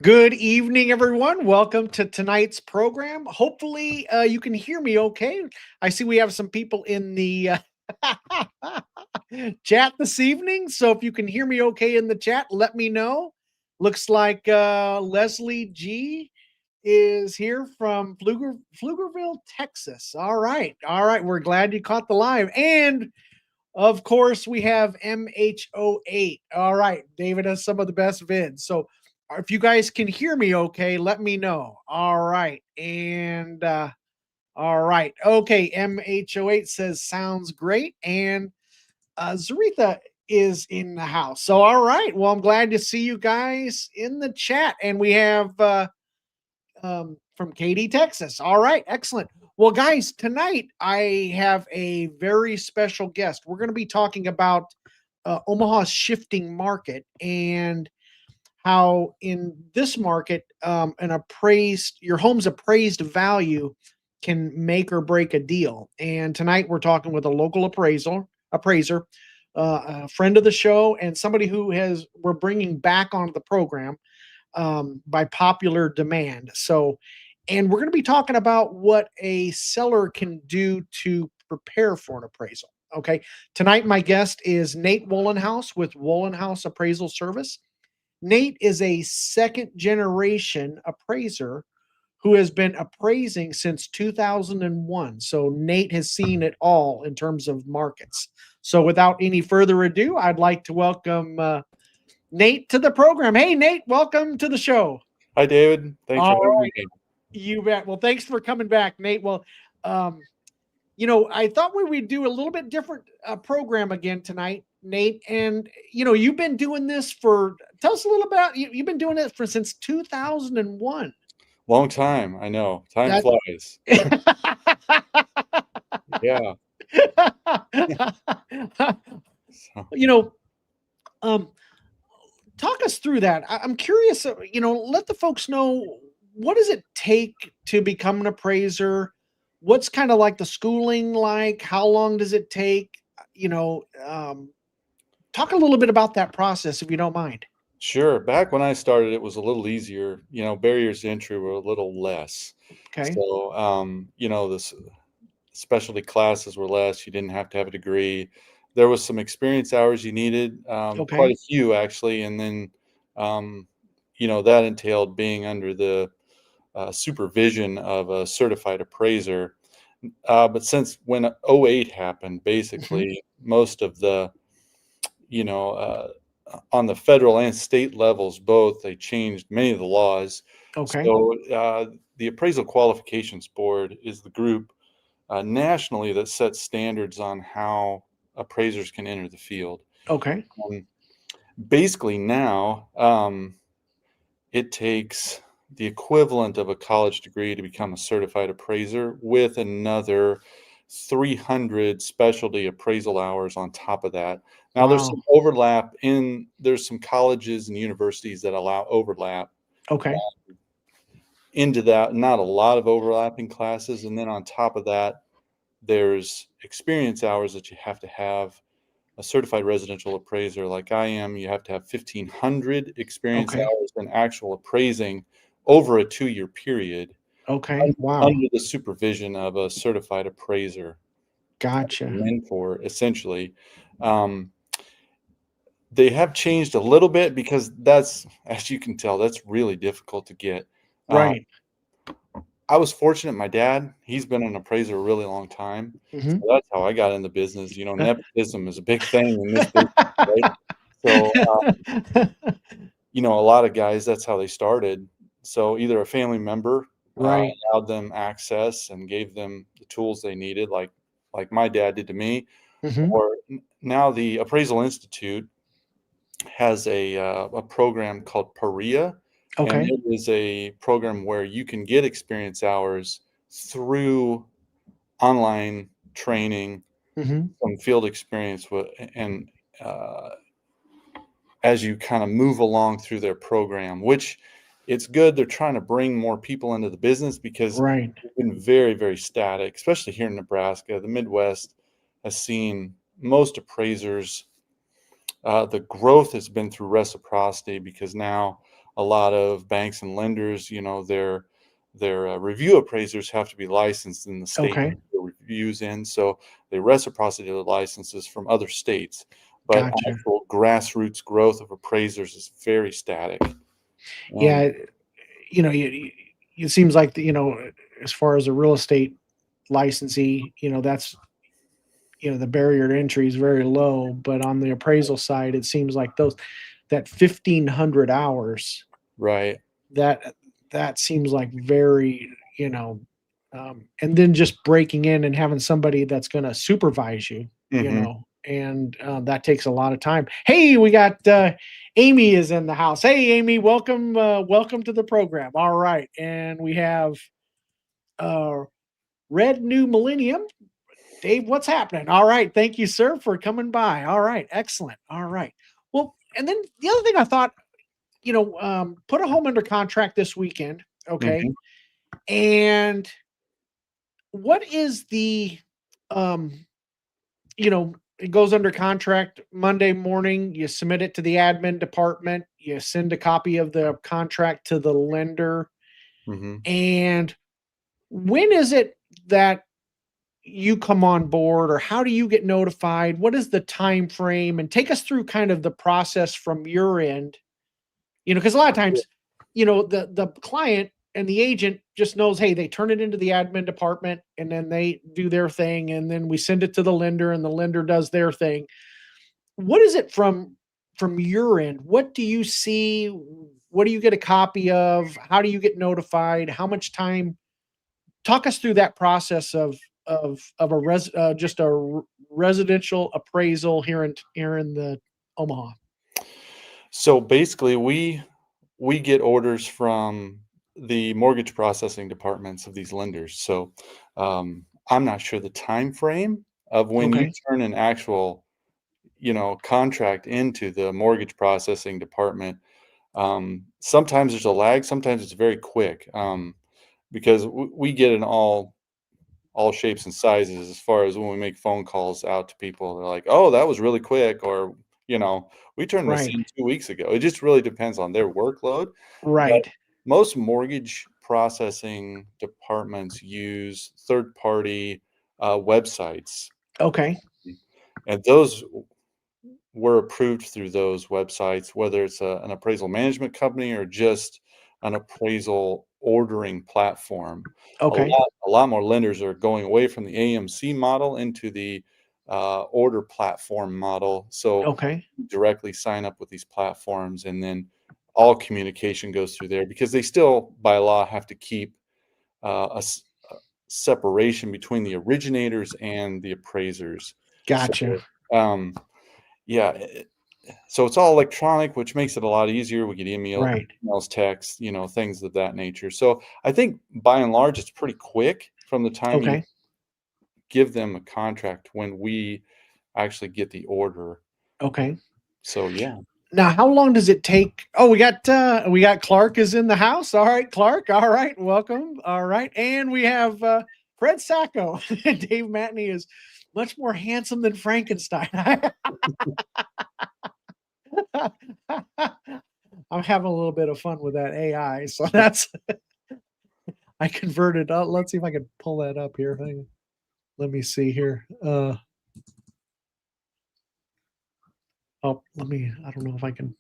Good evening, everyone. Welcome to tonight's program. Hopefully, you can hear me okay. I see we have some people in the chat this evening. So if you can hear me okay in the chat, let me know. Looks like Leslie G is here from Pflugerville, Texas. All right. All right. We're glad you caught the live. And of course, we have MH08. All right. David has some of the best vids. So if you guys can hear me okay, let me know. All right. And all right. Okay. MH08 says sounds great. And Zaretha is in the house. So, all right. Well, I'm glad to see you guys in the chat. And we have from Katy, Texas. All right, excellent. Well, guys, tonight I have a very special guest. We're going to be talking about Omaha's shifting market and how in this market, your home's appraised value can make or break a deal. And tonight we're talking with a local appraiser, a friend of the show, and somebody who we're bringing back onto the program by popular demand. So, and we're going to be talking about what a seller can do to prepare for an appraisal. Okay. Tonight, my guest is Nate Wohlenhaus with Wohlenhaus Appraisal Service. Nate is a second generation appraiser who has been appraising since 2001. So Nate has seen it all in terms of markets. So without any further ado, I'd like to welcome Nate to the program. Hey, Nate, welcome to the show. Hi, David. Thanks for All having right, me. you bet. Well, thanks for coming back, Nate. Well, um, I thought we would do a little bit different program again tonight, Nate. And you've been doing this tell us a little about you've been doing it for since 2001. Long time, I know. Time That flies. Yeah. So, you know, um, talk us through that. I'm curious. Let the folks know, what does it take to become an appraiser? What's kind of like the schooling like? How long does it take? You know, um, Talk a little bit about that process if you don't mind. sure. Back when I started, it was a little easier. Barriers to entry were a little less. Okay. So, the specialty classes were less. You didn't have to have a degree. There was some experience hours you needed, quite Okay. a few actually, and then, that entailed being under the supervision of a certified appraiser. But since when '08 happened, Hmm. basically most of the, you know, uh, on the federal and state levels, both, they changed many of the laws. Okay. So the Appraisal Qualifications Board is the group nationally that sets standards on how appraisers can enter the field. Okay. Um, Basically, now it takes the equivalent of a college degree to become a certified appraiser with another 300 specialty appraisal hours on top of that. Now there's Wow. some overlap there's some colleges and universities that allow overlap Okay. into that, not a lot of overlapping classes. And then on top of that, there's experience hours that you have to have. A certified residential appraiser like I am, you have to have 1,500 experience Okay. hours in actual appraising over a 2-year period Okay. Wow. under the supervision of a certified appraiser, Gotcha. mentor, essentially. Um, they have changed a little bit because that's, as you can tell, that's really difficult to get. Uh, Right. I was fortunate. My dad, he's been an appraiser a really long time. So Hmm. that's how I got in the business. Nepotism is a big thing in this business, right? So, a lot of guys, that's how they started. So either a family member Right. allowed them access and gave them the tools they needed, like my dad did to me, Hmm. or now the Appraisal Institute has a program called PARIA, and Okay. it is a program where you can get experience hours through online training, Hmm. some field experience with, and uh, as you kind of move along through their program, which it's good. They're trying to bring more people into the business because Right. it's been very, very static, especially here in Nebraska. The Midwest has seen most appraisers The growth has been through reciprocity because now a lot of banks and lenders, their review appraisers have to be licensed in the state Okay. that the reviews in, so they reciprocity the licenses from other states. But Gotcha. actual grassroots growth of appraisers is very static. Um, Yeah. It seems like, as far as a real estate licensee, that's, the barrier to entry is very low. But on the appraisal side, it seems like that 1,500 hours, right. that that seems like very, and then just breaking in and having somebody that's going to supervise you, Hmm. and that takes a lot of time. Hey, we got Amy is in the house. Hey, Amy, welcome to the program. All right, and we have uh, Red New Millennium. Dave, what's happening? All right, thank you, sir, for coming by. All right, excellent. All right. Well, and then the other thing I thought, put a home under contract this weekend. Okay. Hmm. And what is um, it goes under contract Monday morning. You submit it to the admin department. You send a copy of the contract to the lender. Hmm. And when is it that you come on board, or how do you get notified? What is the time frame? And take us through kind of the process from your end. Because a lot of times, the client and the agent just knows, hey, they turn it into the admin department and then they do their thing, and then we send it to the lender and the lender does their thing. What is it from your end? What do you see? What do you get a copy of? How do you get notified? How much time? Talk us through that process of just a residential appraisal here in the Omaha. So basically, we get orders from the mortgage processing departments of these lenders. So I'm not sure the time frame of when you Okay. turn an actual, contract into the mortgage processing department. Sometimes there's a lag. Sometimes it's very quick, because we get in all shapes and sizes as far as when we make phone calls out to people. They're like, "Oh, that was really quick," or "We turned this Right. in 2 weeks ago." It just really depends on their workload. But Right. most mortgage processing departments use third-party websites, Okay. and those were approved through those websites, whether it's an appraisal management company or just an appraisal ordering platform. Okay. A lot more lenders are going away from the AMC model into the order platform model. So Okay. directly sign up with these platforms, and then all communication goes through there because they still, by law, have to keep a separation between the originators and the appraisers. So, Gotcha. um, yeah, so it's all electronic, which makes it a lot easier. We get Right. emails, text, things of that nature. So I think by and large, it's pretty quick from the time you Okay. give them a contract when we actually get the order. Okay. So yeah. Now, how long does it take? Oh, we got Clark is in the house. All right, Clark. All right, welcome. All right, and we have Fred Sacco. Dave Matney is much more handsome than Frankenstein. I'm having a little bit of fun with that AI, so that's I converted. Let's see if I can pull that up here. Hang on. Let me see here. Let me. I don't know if I can.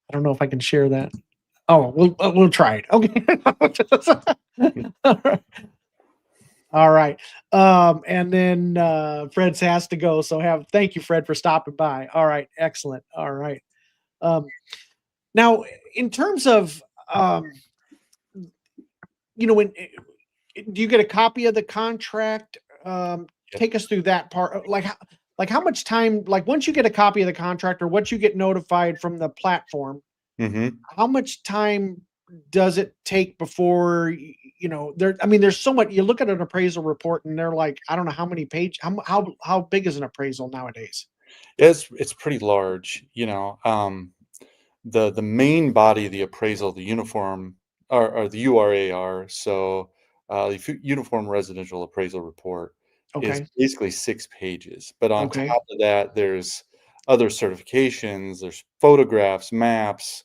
I don't know if I can share that. Oh, we'll try it. Okay. All right. All right. And then Fred's has to go. So thank you, Fred, for stopping by. All right, excellent. All right. Um, now, in terms of when do you get a copy of the contract? Yep. Take us through that part. Like how much time? Like once you get a copy of the contract, or once you get notified from the platform, Hmm. how much time does it take before there? I mean, there's so much. You look at an appraisal report, and they're like, I don't know how many page. How big is an appraisal nowadays? It's pretty large. The main body of the appraisal, the uniform or the URAR, so the Uniform Residential Appraisal Report is Okay. basically 6 pages. But on Okay. top of that, there's other certifications, there's photographs, maps,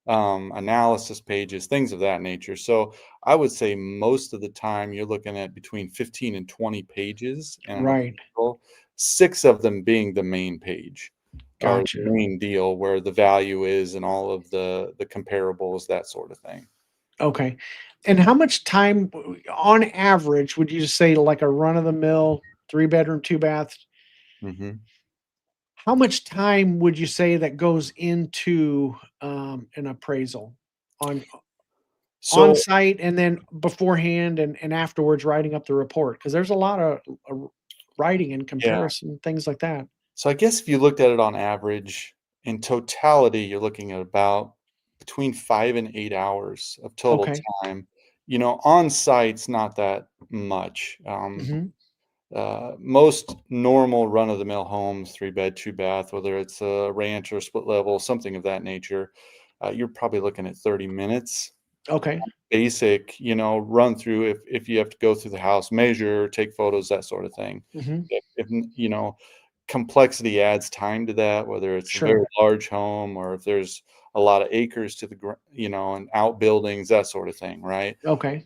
analysis pages, things of that nature. So I would say most of the time you're looking at between 15 and 20 pages in an Right. appraisal, 6 of them being the main page or the Gotcha. main deal where the value is and all of the comparables, that sort of thing. Okay. And how much time on average would you say like a run of the mill 3-bedroom, 2-bath? Mhm. How much time would you say that goes into an appraisal on on So site and then beforehand and afterwards writing up the report? Because there's a lot of writing and yeah. comparison, things like that. So I guess if you looked at it on average, in totality, you're looking at about between 5 and 8 hours of total Okay. time. On site's not that much. Hmm. Most normal run-of-the-mill homes, 3 bed, 2 bath, whether it's a ranch or split level, something of that nature, you're probably looking at 30 minutes. Okay. Basic, run through if you have to go through the house, measure, take photos, that sort of thing. Hmm. If complexity adds time to that, whether it's a very Sure. large home or if there's a lot of acres to and outbuildings, that sort of thing, right? Okay.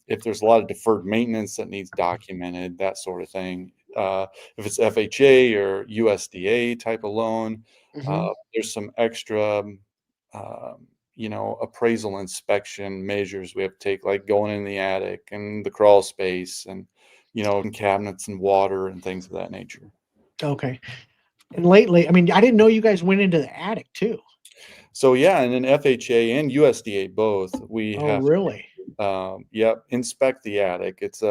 If there's a lot of deferred maintenance that needs documented, that sort of thing. If it's FHA or USDA type of loan, Hmm. there's some extra, appraisal inspection measures we have to take, like going in the attic and the crawl space and cabinets and water and things of that nature. Okay. And lately, I mean, I didn't know you guys went into the attic too. So yeah, and in FHA and USDA both, we Oh, have really? yep, inspect the attic. It's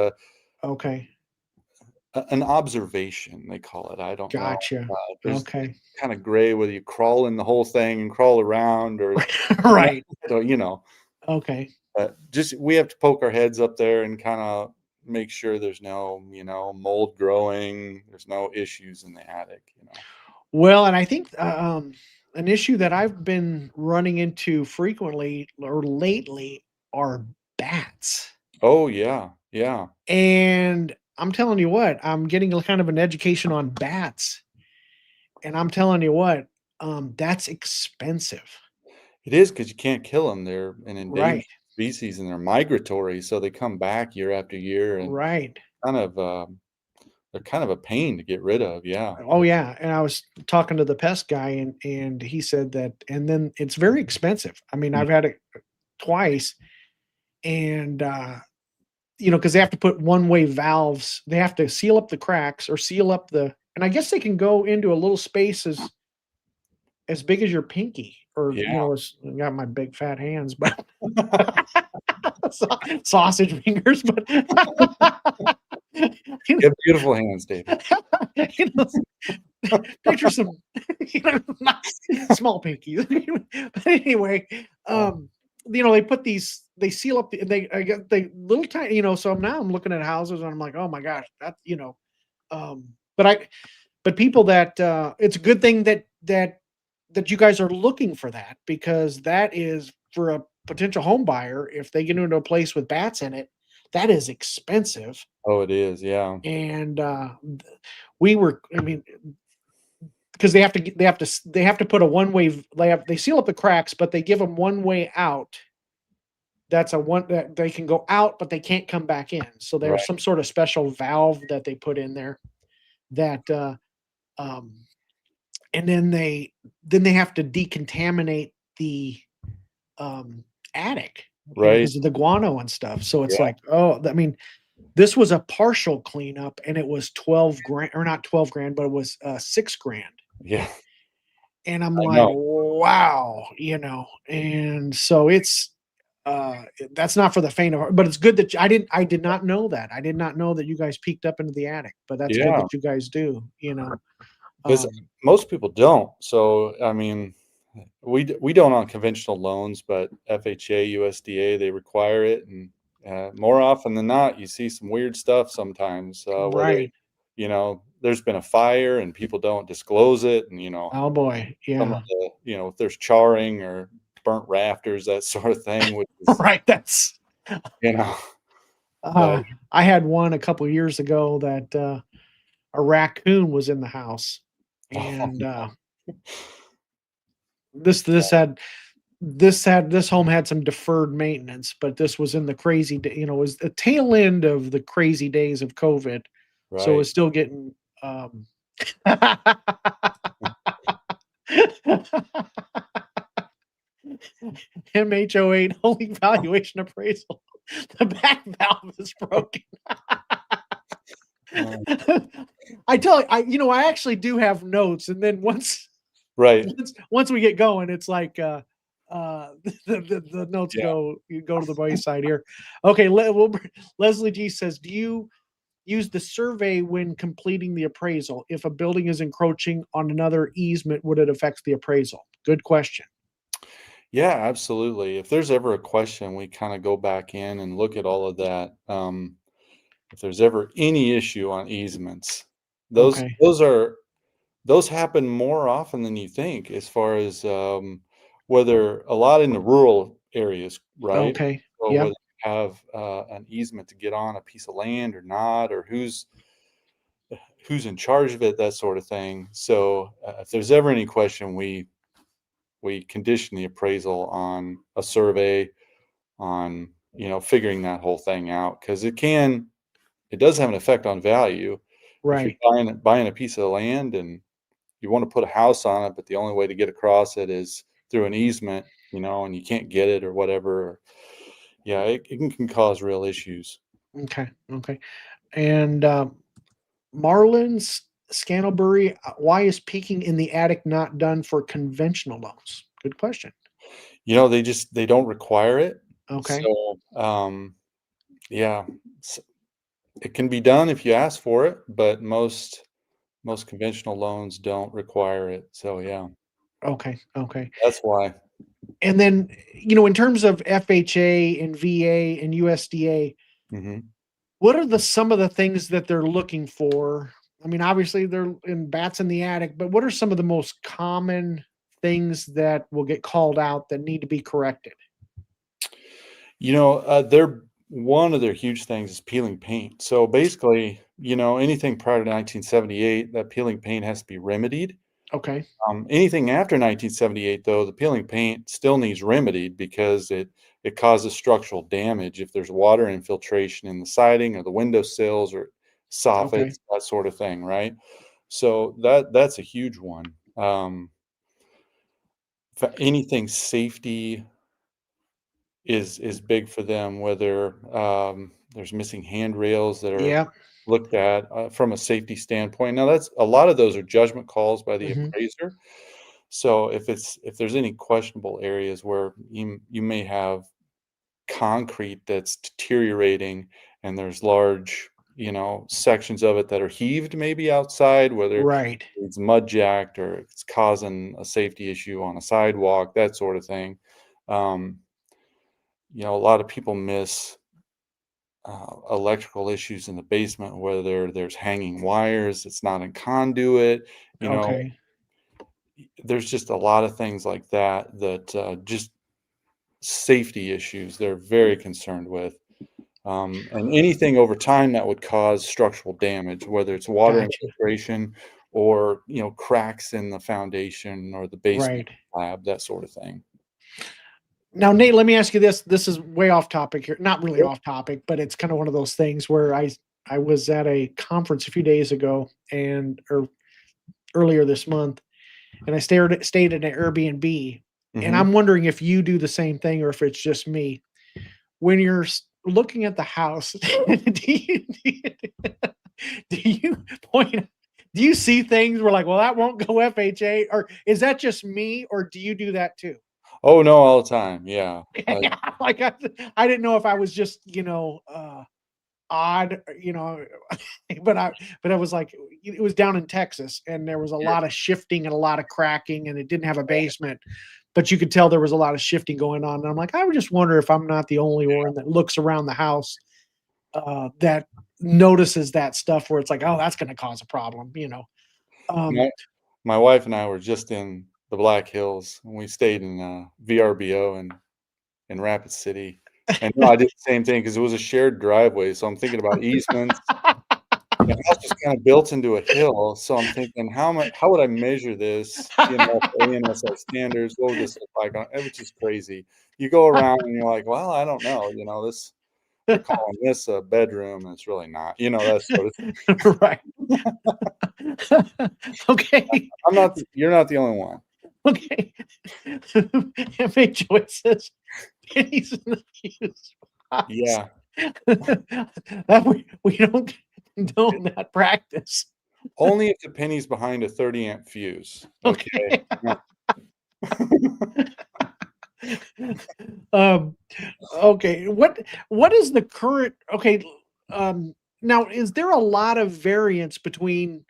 Okay. an observation, they call it. I don't know. Gotcha. There's Okay. kind of gray whether you crawl in the whole thing and crawl around or Right. so, Okay. just we have to poke our heads up there and kind of make sure there's no, mold growing, there's no issues in the attic. Well, and I think, an issue that I've been running into frequently or lately are bats. Oh yeah, yeah. And I'm telling you what, I'm getting a kind of an education on bats, and I'm telling you what, that's expensive. It is because you can't kill them. They're an endangered Right. species and they're migratory, so they come back year after year and Right. kind of, they're kind of a pain to get rid of, yeah. Oh, yeah, and I was talking to the pest guy, and he said that and then it's very expensive. I mean, Mm, I've had it twice, and, because they have to put one-way valves. They have to seal up the cracks or seal up the and I guess they can go into a little space as big as your pinky or, yeah. as I got my big fat hands, but sausage fingers, but you You have beautiful hands, David. you know, picture some, not small pinkies. But anyway, Uh, they put they seal up they I got the little tiny, so now I'm looking at houses and I'm like, oh my gosh, um, but but people that it's a good thing that you guys are looking for that because that is for a potential home buyer, if they get into a place with bats in it, that is expensive. oh, it is, yeah. And we were, I mean, because they have to put a one way. They seal up the cracks, but they give them one way out. That's a one that they can go out, but they can't come back in. So there's Right, some sort of special valve that they put in there that, um, and then they have to decontaminate the attic, right, because of the guano and stuff. So it's yeah, like, oh, I mean, this was a partial cleanup, and it was 12 grand, or not 12 grand, but it was 6 grand. yeah, And I'm I like, know. wow, and so that's not for the faint of heart, but it's good that I did not know that. I did not know that you guys peeked up into the attic, but that's good Yeah, that you guys do. 'cause Um, most people don't, so, I mean, we don't on conventional loans, but FHA, USDA, they require it, and, more often than not, you see some weird stuff sometimes, where right. there's been a fire and people don't disclose it, and, Oh boy. some of Yeah. if there's charring or burnt rafters, that sort of thing, which is, Right. That's you know, but uh I had one a couple years ago that a raccoon was in the house, and oh, This home had some deferred maintenance, but this was in the it was the tail end of the crazy days of COVID. So Right. it's still getting um MH08 only valuation appraisal. The back valve is broken. Uh, I tell you, I actually do have notes, and then right. once we get going, it's like the notes Yeah. go to the wayside here. Okay, Leslie G says, do you use the survey when completing the appraisal? If a building is encroaching on another easement, would it affect the appraisal? Good question. Yeah, absolutely. If there's ever a question, we kind of go back in and look at all of that. If there's ever any issue on easements, those Okay. those are those happen more often than you think, as far as whether a lot in the rural areas, right? Okay. So Yep. whether you have an easement to get on a piece of land or not, or who's in charge of it, that sort of thing. So if there's ever any question, we condition the appraisal on a survey, on figuring that whole thing out, because it does have an effect on value. If you're Right. buying a piece of land and you want to put a house on it, but the only way to get across it is through an easement, and you can't get it or whatever. Yeah, it can cause real issues. Okay. Okay. And Marlins Scantlebury, why is peeking in the attic not done for conventional loans? Good question. They don't require it. Okay. So, yeah, s- it can be done if you ask for it, but most conventional loans don't require it. So, yeah, Okay. Okay. that's why. And then, in terms of FHA and VA and USDA, Mhm. what are some of the things that they're looking for? I mean, obviously they're in bats in the attic, but what are some of the most common things that will get called out that need to be corrected? They're one of their huge things is peeling paint. So basically, anything prior to 1978, that peeling paint has to be remedied. Okay. Anything after 1978, though, the peeling paint still needs remedied because it causes structural damage if there's water infiltration in the siding or the window sills or Okay. soffits, that sort of thing, right? So that's a huge one. Anything safety is big for them, whether there's missing handrails that are Yeah. looked at from a safety standpoint. Now, that's a lot of those are judgment calls by the Hmm. appraiser. So if there's any questionable areas where you may have concrete that's deteriorating and there's large, sections of it that are heaved maybe outside, whether Right. it's mud jacked or it's causing a safety issue on a sidewalk, that sort of thing. Um, a lot of people miss electrical issues in the basement, whether there's hanging wires, it's not in conduit. You know, Okay. there's just a lot of things like that just safety issues they're very concerned with. And anything over time that would cause structural damage, whether it's water Gotcha. infiltration or cracks in the foundation or the basement Right. slab, that sort of thing. Now, Nate, let me ask you this. This is way off topic here. Not really Sure. off topic, but it's kind of one of those things where I was at a conference a few days ago and or earlier this month, and I stayed at an Airbnb, and Hmm. I'm wondering if you do the same thing or if it's just me. When you're looking at the house, do you point? Do you see things where like, well, that won't go FHA, or is that just me, or do you do that too? Oh no, all the time. Yeah. Yeah, like I didn't know if I was just odd, but I was like, it was down in Texas, and there was a Sure. lot of shifting and a lot of cracking, and it didn't have a basement, but you could tell there was a lot of shifting going on. And I'm like, I would just wonder if I'm not the only one that looks around the house that notices that stuff where it's like, oh, that's going to cause a problem. Um, My my wife and I were just in the Black Hills, and we stayed in VRBO in Rapid City. And no, I did the same thing because it was a shared driveway. So I'm thinking about easements. the house was kind of built into a hill, so I'm thinking, how would I measure this, for ANSI standards? What would this look like? It was just crazy. You go around and you're like, "Well, I don't know, this they're calling this a bedroom, and it's really not," that sort of Right. Okay. I'm not you're not the only one. Okay. Make choices. Pennies in the fuse box. Yeah. That we don't condone that practice. Only if the penny's behind a 30-amp fuse, okay? Okay. Yeah. Um, okay. What is the current okay, now is there a lot of variance between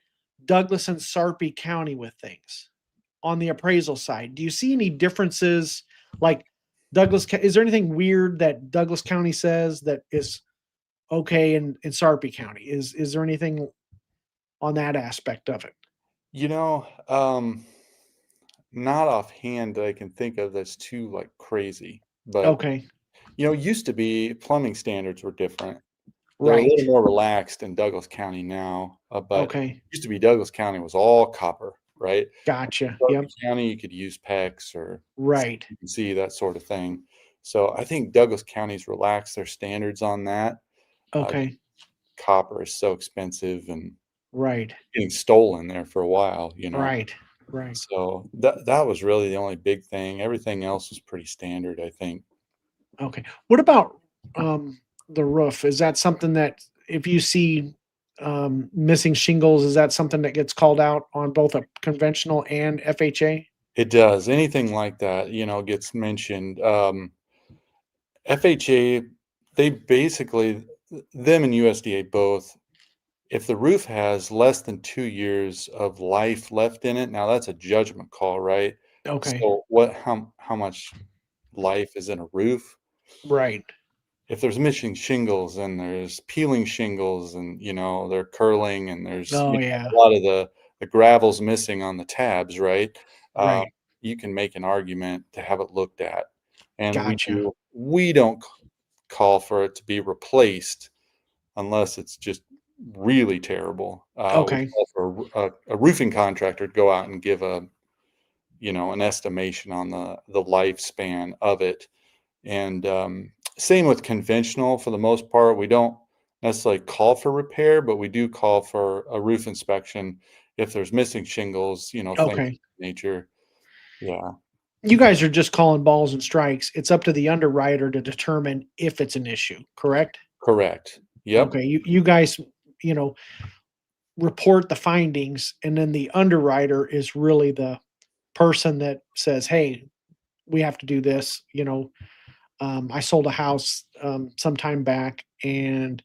Douglas and Sarpy County with things on the appraisal side? Do you see any differences like is there anything weird that Douglas County says that is okay in Sarpy County? Is there anything on that aspect of it? You know, um, Not offhand that I can think of that's too, like, crazy, but, Okay. used to be plumbing standards were different. They're a Right. little more relaxed in Douglas County now, but Okay. used to be Douglas County was all copper, right? Gotcha. Sarpy Yep. County, you could use PEX or Right. CPC, that sort of thing. So I think Douglas County's relaxed their standards on that. Okay. Copper is so expensive and Right. getting stolen there for a while. Right. Right. So that was really the only big thing. Everything else was pretty standard, I think. Okay. What about the roof? Is that something that if you see missing shingles, is that something that gets called out on both a conventional and FHA? It does. Anything like that, gets mentioned. FHA, they basically, them and USDA both, if the roof has less than 2 years of life left in it, now that's a judgment call, right? Okay. So how much life is in a roof? Right. If there's missing shingles and there's peeling shingles and they're curling and there's Oh yeah. a lot of the gravel's missing on the tabs, right? Uh, Right. you can make an argument to have it looked at, and Gotcha. we don't call for it to be replaced unless it's just really terrible. We Okay. call for a roofing contractor to go out and give an estimation on the lifespan of it. And same with conventional. For the most part, we don't necessarily call for repair, but we do call for a roof inspection if there's missing shingles, things of Okay. that nature. Yeah, You guys are just calling balls and strikes. It's up to the underwriter to determine if it's an issue, correct? correct. Yep, Okay. You guys, you know, report the findings and then the underwriter is really the person that says, "Hey, we have to do this." I sold a house some time back, and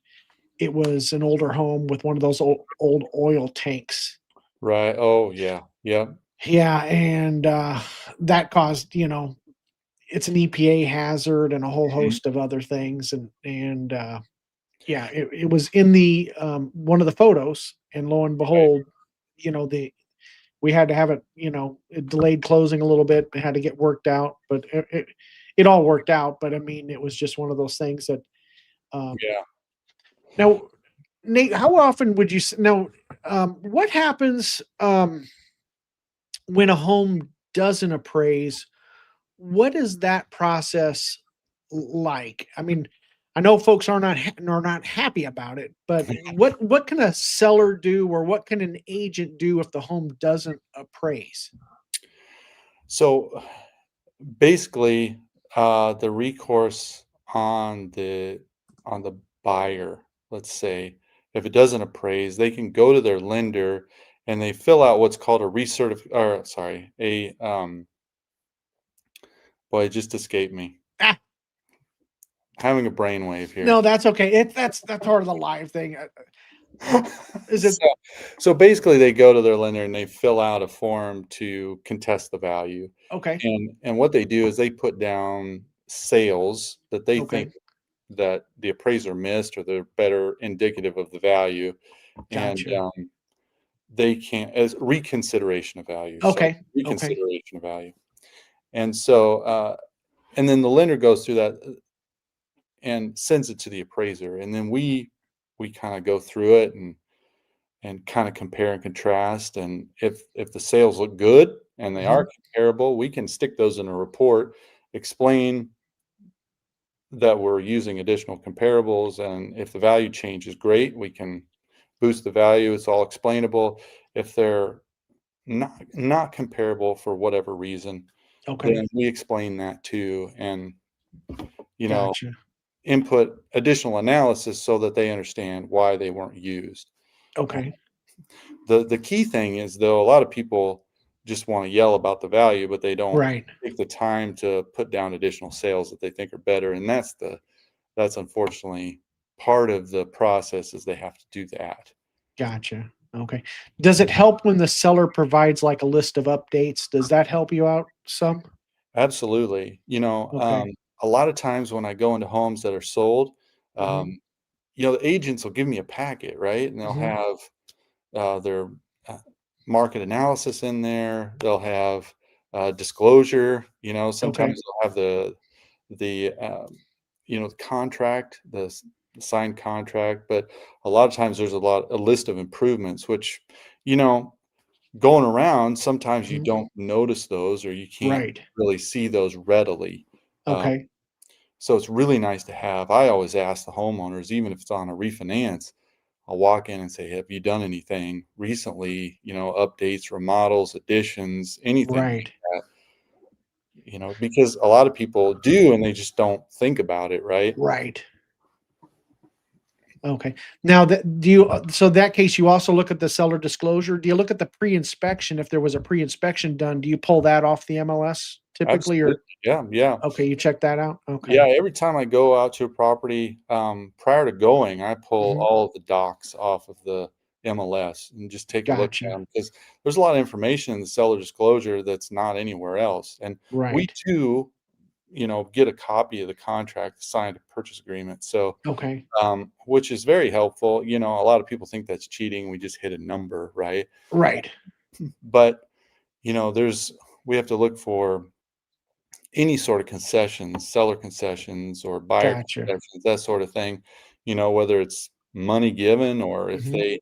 it was an older home with one of those old oil tanks. right. Oh, yeah, yep. Yeah, and that caused it's an EPA hazard and a whole Mhm. host of other things, and yeah, it was in the one of the photos, and lo and Right, behold, the we had to have it, it delayed closing a little bit. It had to get worked out, but it all worked out. But I mean, it was just one of those things that um, yeah. now, Nate, how often would you now? What happens when a home doesn't appraise? What is that process like? I mean, I know folks are not happy about it, but what can a seller do, or what can an agent do if the home doesn't appraise? So basically, the recourse on the buyer, let's say, if it doesn't appraise, they can go to their lender and they fill out what's called a or sorry, boy, it just escaped me. Ah, Having a brainwave no, here. that's okay. That's part of the live thing. Is it So, so basically, they go to their lender and they fill out a form to contest the value. okay? And what they do is they put down sales that they think Okay, that the appraiser missed or they're better indicative of the value, and gotcha. they can as reconsideration of value. Sorry, Okay, okay, reconsideration of value. And so, and then the lender goes through that and sends it to the appraiser, and then we kind of go through it and and kind of compare and contrast. And if the sales look good and they Mhm. are comparable, we can stick those in a report, explain that we're using additional comparables, and if the value change is great, we can boost the value. It's all explainable. If they're not comparable for whatever reason, Okay. then we explain that too, and you know, Gotcha. input additional analysis so that they understand why they weren't used. Uh, Okay. the key thing is, though, a lot of people just want to yell about the value, but they don't Right. take the time to put down additional sales that they think are better, and that's unfortunately part of the process, is they have to do that. Gotcha. Okay. Does it help when the seller provides like a list of updates? Does that help you out some? Absolutely. Okay. A lot of times when I go into homes that are sold, Mhm. um, the agents will give me a packet, right? And they'll Mhm. have their uh, market analysis in there. They'll have disclosure. Okay. Sometimes they'll have the contract, the signed contract. But a lot of times there's a list of improvements, which you know going around, sometimes you Mhm. don't notice those, or you can't Right. really see those readily. Um, Okay. so it's really nice to have. I always ask the homeowners, even if it's on a refinance, I'll walk in and say, "Have you done anything recently? Updates, remodels, additions, anything like Right. that." Because a lot of people do, and they just don't think about it, right? Right. Okay. Now that do you so that case you also look at the seller disclosure? Do you look at the pre-inspection if there was a pre-inspection done? Do you pull that off the MLS typically Absolutely. or Yeah, yeah. okay, you check that out? Yeah, Okay. every time I go out to a property, prior to going, I pull Mhm. all of the docs off of the MLS and just take a look at Gotcha. them, because there's a lot of information in the seller disclosure that's not anywhere else. And we Right. too, get a copy of the contract, the signed purchase agreement. So, Okay. which is very helpful. A lot of people think that's cheating. We just hit a number, right? Right. But, we have to look for any sort of concessions, seller concessions or buyer Gotcha. concessions, that sort of thing, whether it's money given, or if Mhm. they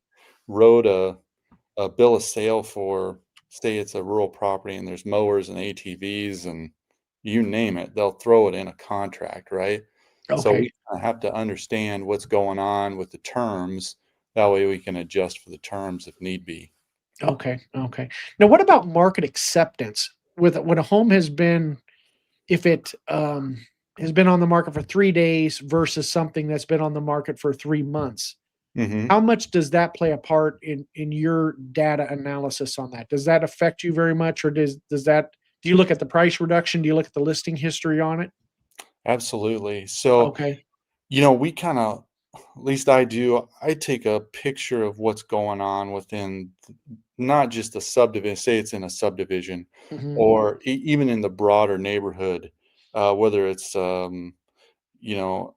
wrote a bill of sale for, say it's a rural property and there's mowers and ATVs and you name it, they'll throw it in a contract, right? So we Okay. kinda have to understand what's going on with the terms. That way we can adjust for the terms if need be. Okay. Okay. Now what about market acceptance? With when a home has been if it has been on the market for 3 days versus something that's been on the market for 3 months. Mhm. How much does that play a part in your data analysis on that? Does that affect you very much, or does that do you look at the price reduction? Do you look at the listing history on it? Absolutely. So, Okay. we kinda, at least I do, I take a picture of what's going on within not just a subdivision, say it's in a subdivision, Mhm. or even in the broader neighborhood, whether it's, you know,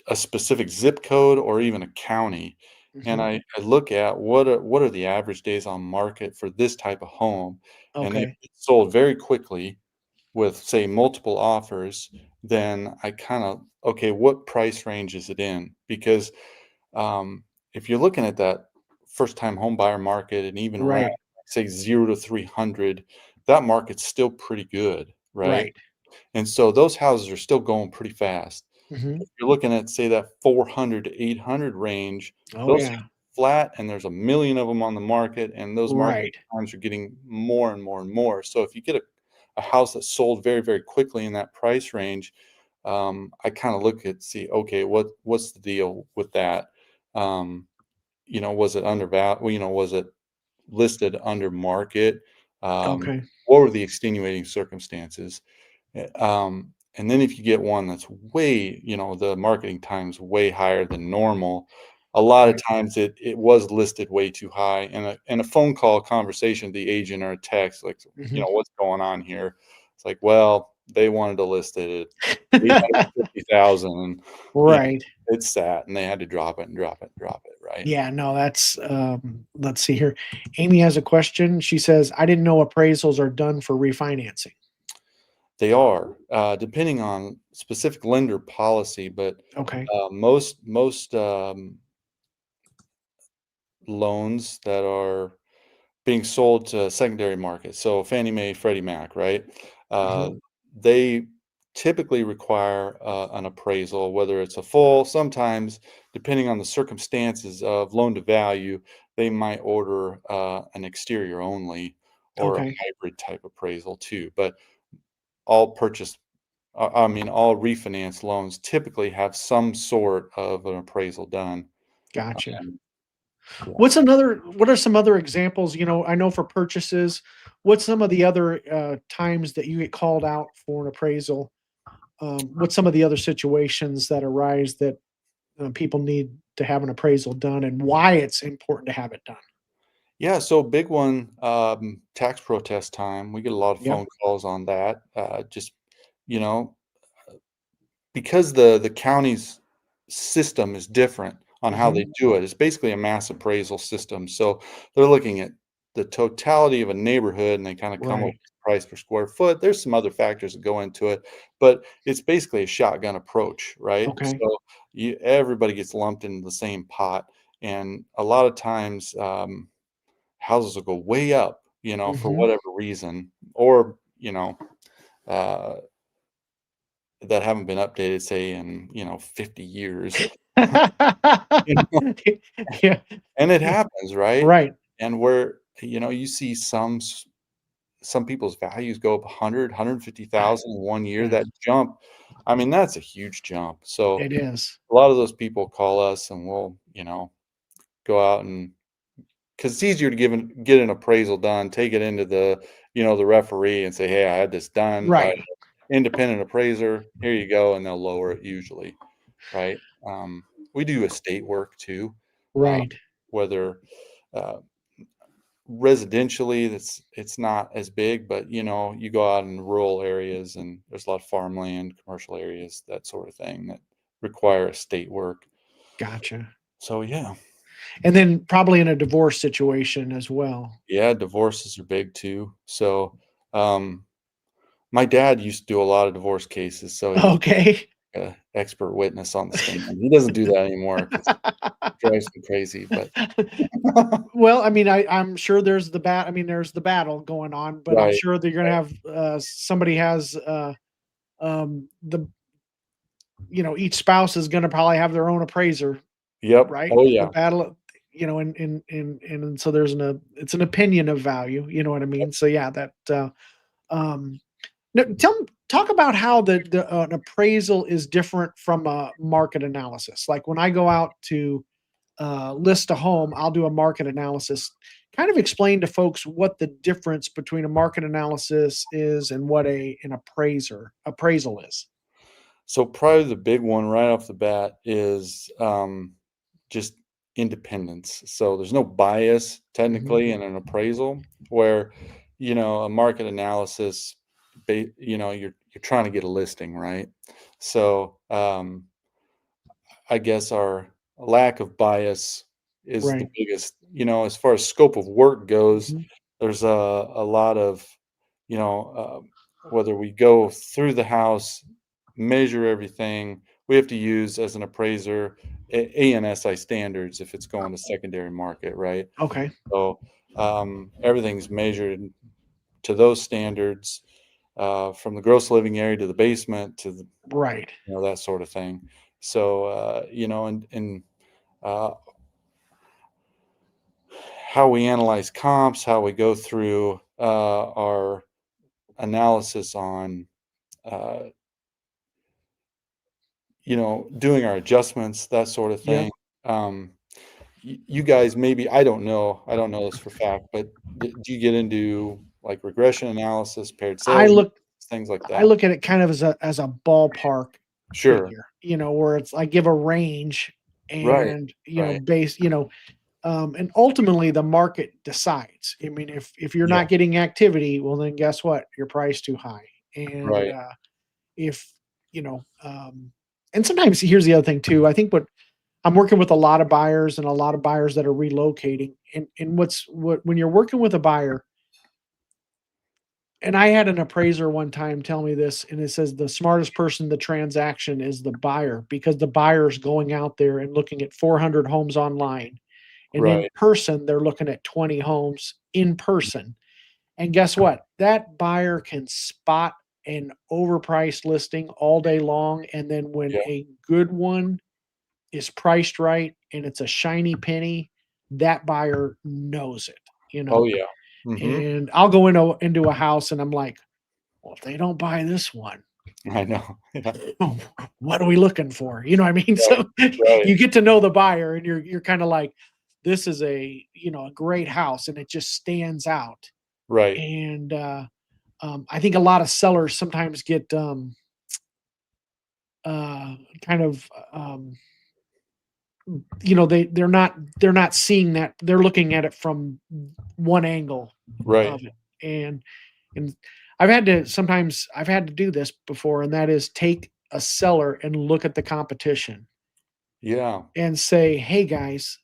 a specific zip code or even a county. And Mhm. I look at what are the average days on market for this type of home. And if Okay. it's sold very quickly, with, say, multiple offers, then I kind of, okay, what price range is it in? Because um, if you're looking at that first time home buyer market, and even around, Right. say, 0 to 300, that market's still pretty good, right? Right. And so those houses are still going pretty fast. Mhm. If you're looking at, say, that 400 to 800 range, Oh, those yeah. flat, and there's a million of them on the market, and those market Right. times are getting more and more and more. So if you get a house that sold very, very quickly in that price range, I kind of look at, see, okay, what's the deal with that? Um, was it undervalued? Was it listed under market? Okay. What were the extenuating circumstances? And then if you get one that's way, the marketing time's way higher than normal, a lot of Right. times it was listed way too high. And a phone call conversation with the agent, or a text, like, Mhm. what's going on here? It's like, well, they wanted to list it at 850,000, and Right. it's sat, and they had to drop it and drop it and drop it, right? Yeah, no, that's, let's see here. Amy has a question. She says, "I didn't know appraisals are done for refinancing." They are, depending on specific lender policy, but Okay. most loans that are being sold to secondary market. So Fannie Mae, Freddie Mac, right? Uh, Mhm. they typically require an appraisal, whether it's a full, sometimes, depending on the circumstances of loan to value, they might order an exterior only or a Okay. hybrid type appraisal too. But all purchase, I mean, all refinance loans typically have some sort of an appraisal done. Gotcha. Um, yeah. What are some other examples? I know for purchases, what's some of the other times that you get called out for an appraisal? What's some of the other situations that arise that people need to have an appraisal done, and why it's important to have it done? Yeah, so big one, tax protest time. We get a lot of Yep. phone calls on that. Just, you know, because the county's system is different on how Hmm. they do it. It's basically a mass appraisal system. So they're looking at the totality of a neighborhood and they kind of come up Right. with price per square foot. There's some other factors that go into it, but it's basically a shotgun approach, right? Okay. So everybody gets lumped into the same pot. And a lot of times, houses will go way up, for Hmm. whatever reason, or, uh, that haven't been updated, say, in, 50 years. You know, Yeah. and it happens, right? Right. And where, you see some people's values go up 100, 150,000 in 1 year, Yeah. that jump, I mean, that's a huge jump. So, It is. a lot of those people call us and we'll, go out and 'cause it's easier to get an appraisal done, take it into the referee and say, "Hey, I had this done by Right. independent appraiser. Here you go," and they'll lower it usually, right? We do estate work too, uh, Right. whether, uh, residentially, it's not as big, but, you go out in rural areas and there's a lot of farmland, commercial areas, that sort of thing that require estate work. Gotcha. So, yeah. And then probably in a divorce situation as well. Yeah, divorces are big too. So, um my dad used to do a lot of divorce cases, so he was Okay. a expert witness on the stand. He doesn't do that anymore 'cause it drives me crazy, but Well, I mean, I'm sure there's the battle going on, but I'm right, sure that you're gonna right. have, somebody has, each spouse is gonna probably have their own appraiser, Yep. right? Oh, The yeah. battle, and so it's an opinion of value, you know what I mean? So, yeah, um no, talk about how an appraisal is different from a market analysis. Like, when I go out to list a home, I'll do a market analysis. Kind of explain to folks what the difference between a market analysis is and what an appraisal is. So, probably the big one right off the bat is, just independence. So, there's no bias Mhm. technically in an appraisal where, a market analysis, you're trying to get a listing, right? So, I guess our lack of bias is the Right. biggest, as far as scope of work goes, Mhm. there's a lot of, whether we go through the house, measure everything, we have to use as an appraiser ANSI standards if it's going to secondary market, right? Okay. So everything's measured to those standards, from the gross living area to the basement to the, Right. that sort of thing. So, and uh, how we analyze comps, how we go through our analysis on, uh, doing our adjustments, that sort of Yep. thing. Um, you guys, maybe, I don't know this for fact, but do you get into like regression analysis, paired I sales, look things like I that? look at it kind of as a ballpark Sure. figure, where it's I give a range Right. and, Right. and ultimately the market decides. I mean, if you're Yeah. not getting activity, well, then guess what? Your price too high. And Right. if you know, and sometimes here's the other thing too. I think what I'm working with a lot of buyers and a lot of buyers that are relocating, and when you're working with a buyer, and I had an appraiser one time tell me this, and it says the smartest person in the transaction is the buyer, because the buyer is going out there and looking at 400 homes online, And in Right. person, they're looking at 20 homes in person. And guess what? That buyer can spot an overpriced listing all day long. And then when Yeah. a good one is priced right and it's a shiny penny, that buyer knows it, you Oh, know. yeah. Mhm. And I'll go into a house and I'm like, well, if they don't buy this one, I know. Yeah. oh, what are we looking for? You know what I mean? Right. So Right. you get to know the buyer and you're kind of like, this is a, a great house and it just stands out. Right. And I think a lot of sellers sometimes get uh, kind of they're not seeing that, they're looking at it from one angle Right. of it. And I've had to do this before, and that is take a seller and look at the competition Yeah. and say, hey guys,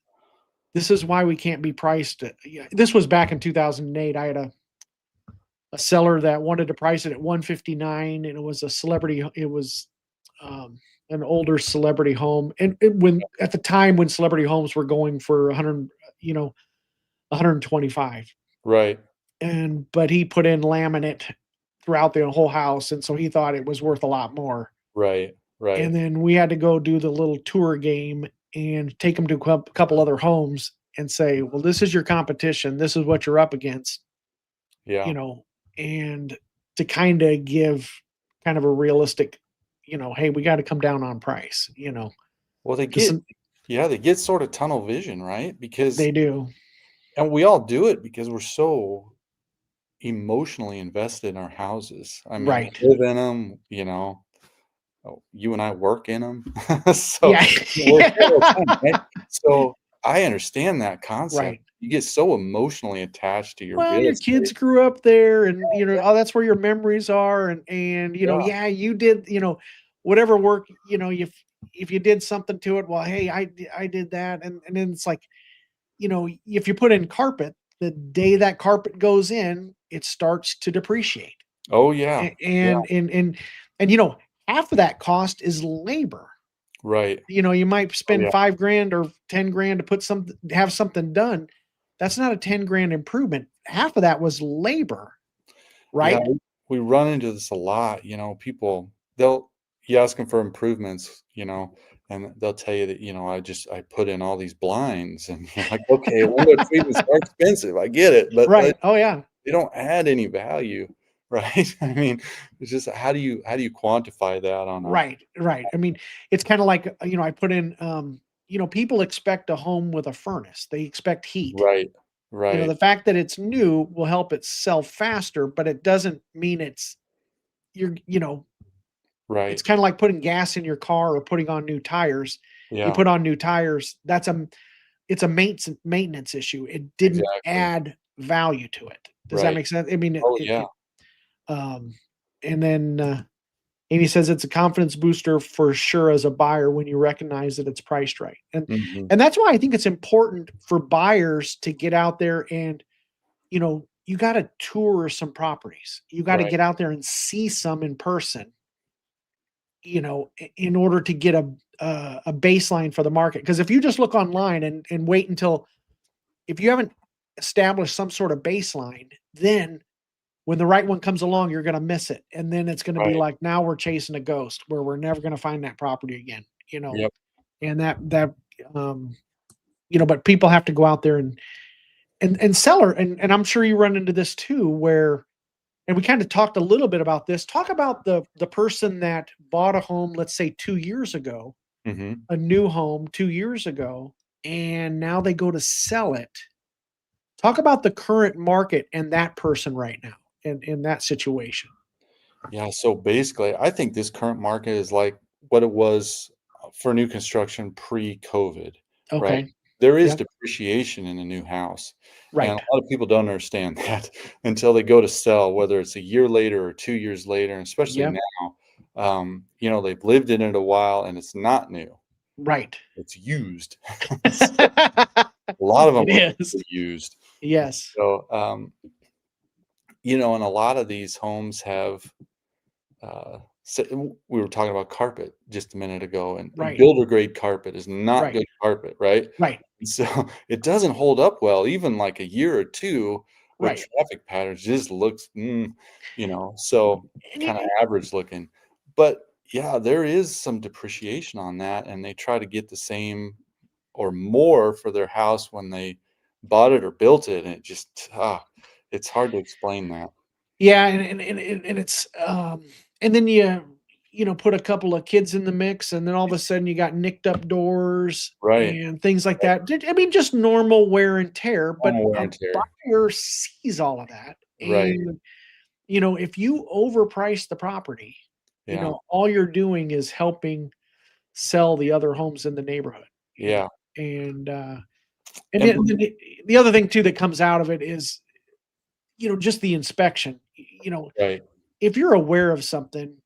this is why we can't be priced this was back in 2008. I had a seller that wanted to price it at 159, and it was a celebrity, it was um, an older celebrity home, and when at the time when celebrity homes were going for 100, 125. Right. And but he put in laminate throughout the whole house, and so he thought it was worth a lot more. Right. And Right. then we had to go do the little tour game and take him to a couple other homes and say, well, this is your competition, this is what you're up against, you Yeah. know, and to kind of give kind of a realistic, hey, we got to come down on price, Well, they because get yeah, they get sort of tunnel vision, right? Because they do. and we all do it because we're so emotionally invested in our houses. I mean, Right. we live in them, you and I work in them. So, Yeah. we're there all the time, Yeah. right? So, I understand that concept. Right. You get so emotionally attached to your Well, real your kids estate. grew up there, and oh, that's where your memories are, and Yeah, yeah, you did, whatever work, if you did something to it, well, hey, I did that, and then it's like, if you put in carpet, the day that carpet goes in, it starts to depreciate. oh, yeah. A- Yeah, and half of that cost is labor. right. You might Oh, spend yeah. 5 grand or 10 grand to have something done. That's not a 10 grand improvement. Half of that was labor, Yeah, right? we run into this a lot, people they'll you ask them for improvements, and they'll tell you that, I put in all these blinds, and you're like, "Okay, window treatments are expensive, I get it, but Right. Oh yeah. they don't add any value," right? I mean, it's just how do you quantify that on a Right. Right. I mean, it's kind of like, I put in, people expect a home with a furnace. They expect heat. right, right, The fact that it's new will help it sell faster, but it doesn't mean you're, it's right. kind of like putting gas in your car or putting on new tires. You Yeah, put on new tires, it's a maintenance issue. It didn't exactly. add value to it. Does that Right. make sense? I mean, Oh, yeah. um, and then Amy says it's a confidence booster for sure as a buyer when you recognize that it's priced right. And Mhm. and that's why I think it's important for buyers to get out there and, you got to tour some properties. You got to Right, get out there and see some in person, in order to get a baseline for the market. Because if you just look online and wait until, if you haven't established some sort of baseline, then when the right one comes along, you're going to miss it, and then it's going to be right. like, now we're chasing a ghost where we're never going to find that property again. Yep. And um, but people have to go out there and seller, and I'm sure you run into this too, where, and we kind of talked a little bit about this. Talk about the person that bought a home, let's say 2 years ago, Mhm. a new home 2 years ago, and now they go to sell it. Talk about the current market and that person right now in that situation. Yeah, so basically, I think this current market is like what it was for new construction pre-COVID, right? Okay. There is Yep. depreciation in a new house, and Right. a lot of people don't understand that until they go to sell, whether it's a year later or 2 years later, and especially Yep. now, they've lived in it a while and it's not new, Right. it's used. So a lot of them It are is. really used. Yes. So, and a lot of these homes have so we were talking about carpet just a minute ago, and Right. builder grade carpet is not Right. good carpet, right? Right. And so it doesn't hold up well, even like a year or two with Right. traffic patterns, just looks, so And kind of average looking. But yeah, there is some depreciation on that, and they try to get the same or more for their house when they bought it or built it, and it just it's hard to explain that. yeah, and it's and then put a couple of kids in the mix, and then all of a sudden you got nicked up doors Right. and things like that. I mean, just normal wear and tear, but Normal wear a and tear. buyer sees all of that. Right. And if you overprice the property, Yeah. all you're doing is helping sell the other homes in the neighborhood. Yeah. And and And the other thing too that comes out of it is just the inspection. right. If you're aware of something,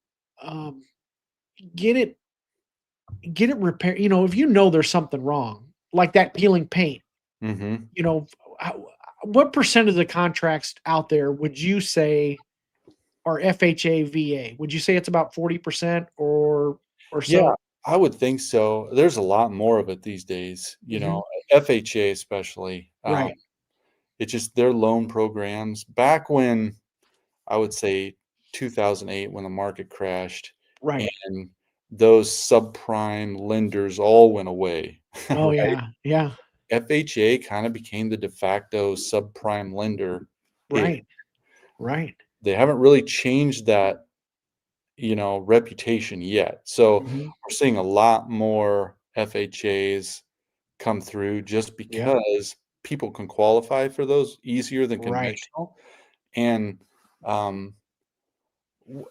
um, get it repaired. If there's something wrong, like that peeling paint, Mhm. you know, how, what percent of the contracts out there would you say are FHA VA? Would you say it's about 40% or Yeah, so? I would think so. There's a lot more of it these days, Mhm. FHA especially. Right, It's just their loan programs back when I would say 2008 when the market crashed right. and those subprime lenders all went away, Oh right? yeah, yeah. FHA kind of became the de facto subprime lender. It Right, right. They haven't really changed that reputation yet. So Mhm. we're seeing a lot more FHAs come through just Yep. because people can qualify for those easier than Right. conventional. And um, w-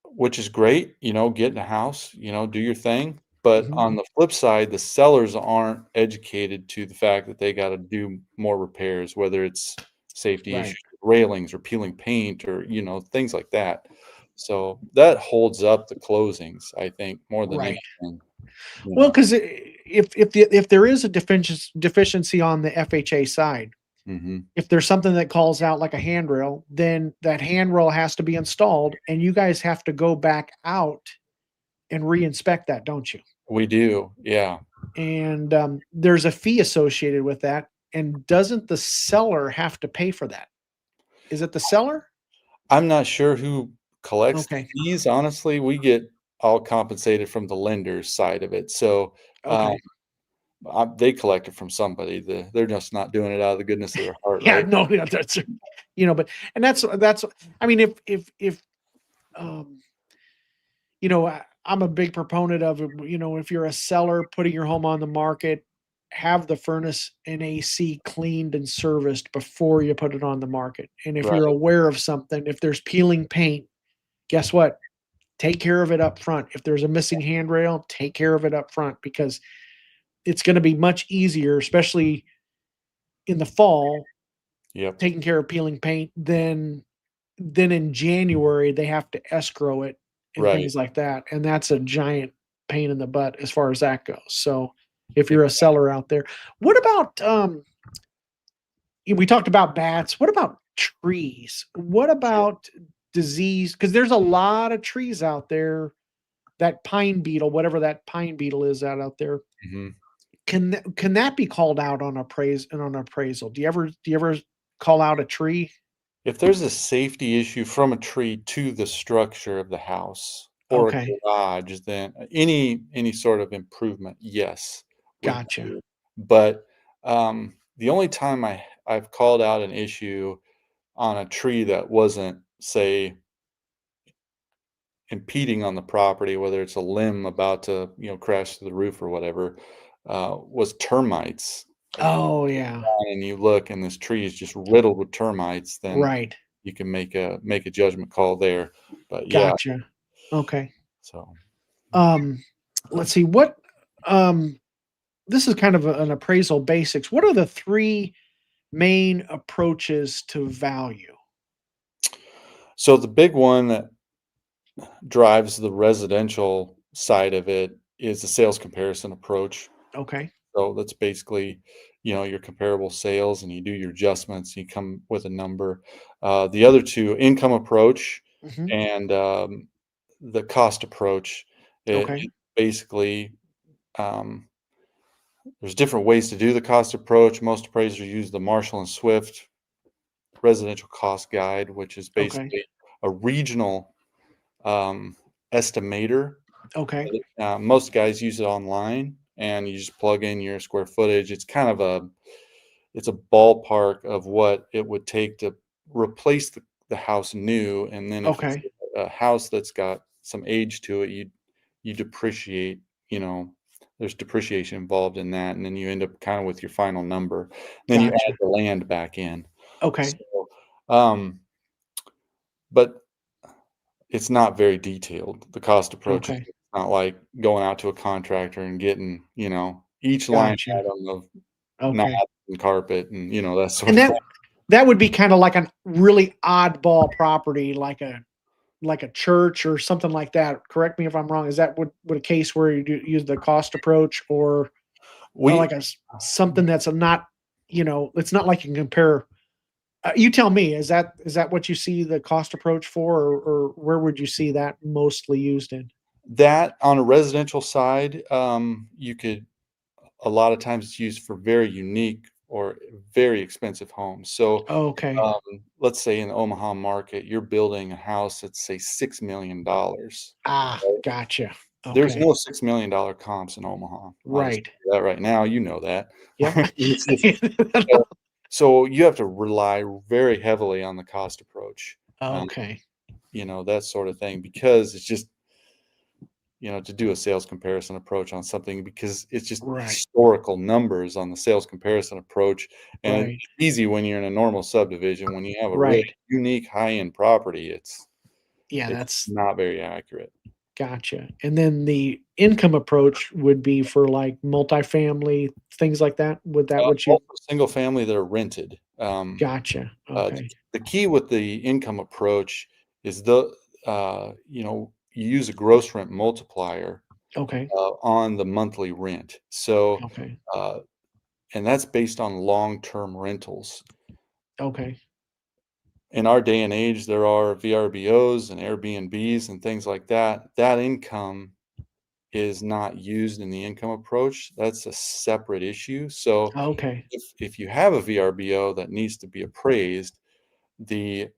which is great, get in a house, do your thing. But Mhm. on the flip side, the sellers aren't educated to the fact that they got to do more repairs, whether it's safety Right, issues, railings, or peeling paint, or things like that. So that holds up the closings, I think, more than right. anything. You Well, know. because if there is a deficiency on the FHA side, Hmm. if there's something that calls out like a handrail, then that handrail has to be installed, and you guys have to go back out and re-inspect that, don't you? We do, yeah. And there's a fee associated with that. And doesn't the seller have to pay for that? Is it the seller? I'm not sure who collects the Okay. fees, honestly. We get all compensated from the lender's side of it. So, um, Okay. they collect it from somebody. They're just not doing it out of the goodness of their heart, Yeah. right? No. Yeah, that's but and that's. I mean, if um I'm a big proponent of, if you're a seller putting your home on the market, have the furnace and AC cleaned and serviced before you put it on the market. And if you're Right. aware of something, if there's peeling paint, guess what? Take care of it up front. If there's a missing handrail, take care of it up front because it's going to be much easier, especially in the fall, Yep. taking care of peeling paint than in January they have to escrow it and Right. things like that, and that's a giant pain in the butt as far as that goes. So, if you're a Exactly. seller out there, what about, we talked about bats, what about trees? What about disease? Because there's a lot of trees out there, that pine beetle, whatever that pine beetle is out there, Mhm. can that be called out on appraisal? Do you ever call out a tree? If there's a safety issue from a tree to the structure of the house or a Okay, garage, then any sort of improvement, yes, we gotcha. do. But, the only time I've called out an issue on a tree that wasn't, say, impeding on the property, whether it's a limb about to, crash to the roof or whatever, was termites. Like, Oh, yeah. and you look and this tree is just riddled with termites, then Right. you can make a judgment call there. But yeah, Gotcha. Okay. so Um, let's see um, this is kind of an appraisal basics. What are the 3 main approaches to value? so the big one that drives the residential side of it is the sales comparison approach. Okay. So that's basically, your comparable sales, and you do your adjustments. You come with a number. The other two, income approach Mhm. and the cost approach, Okay. it basically um, there's different ways to do the cost approach. Most appraisers use the Marshall and Swift residential cost guide, which is Okay. basically a regional estimator. Okay. Most guys use it online, and you just plug in your square footage. It's kind of it's a ballpark of what it would take to replace the house new, and then if it's Okay. a house that's got some age to it, you depreciate, there's depreciation involved in that, and then you end up kind of with your final number. Then you add Gotcha. the land back in. Okay. So, but it's not very detailed. The cost approach is Okay. not like going out to a contractor and getting, each line Gotcha. item of knobs Okay. and carpet and, that sort And of thing. that would be kind of like a really oddball property, like a church or something like that. Correct me if I'm wrong. Is that what a case where you use the cost approach, or We like something that's not, it's not like you can compare. You tell me, is that what you see the cost approach for, or where would you see that mostly used in? That on a residential side, you could a lot of times it's used for very unique or very expensive homes. So, Okay. let's say in the Omaha market, you're building a house that's say $6 million. Ah, gotcha. There's Okay. no $6 million comps in Omaha. I'll just Right. tell you that right now. You know that. Yep. It's just, so, so you have to rely very heavily on the cost approach, um, Okay. that sort of thing, because it's just to do a sales comparison approach on something, because it's just Right. historical numbers on the sales comparison approach. And it's Right. easy when you're in a normal subdivision. When you have a really Right. unique high-end property, Yeah, it's that's not very accurate. gotcha. And then the income approach would be for like multifamily, things like that. Would that what you Also single family that are rented. gotcha. The Okay. the key with the income approach is you use a gross rent multiplier Okay. on the monthly rent. So, Okay. uh, and that's based on long-term rentals. Okay. In our day and age, there are VRBOs and Airbnbs and things like that. That income is not used in the income approach. That's a separate issue. So, Okay. if you have a VRBO that needs to be appraised, the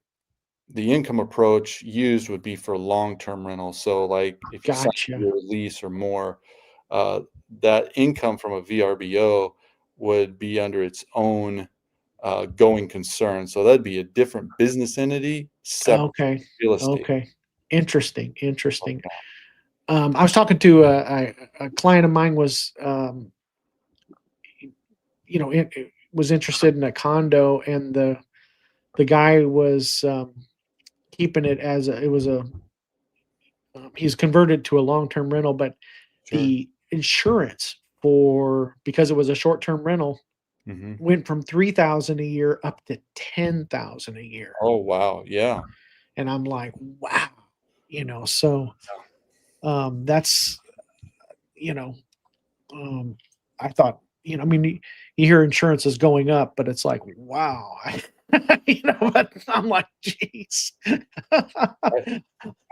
the income approach used would be for long-term rental. So, like, if you sign Gotcha. your lease or more, uh, that income from a VRBO would be under its own going concern. So that'd be a different business entity, separate Okay. real estate. Okay. Interesting. Interesting. I was talking to a client of mine was, was interested in a condo, and the guy was keeping it as it was he's converted to a long term rental, but Sure. the insurance for because it was a short term rental Hmm. went from 3,000 a year up to 10,000 a year, Oh, wow. Yeah. and I'm like, wow, so that's you know um, I thought, I mean, you hear insurance is going up, but it's like, wow, but I'm like, geez. I,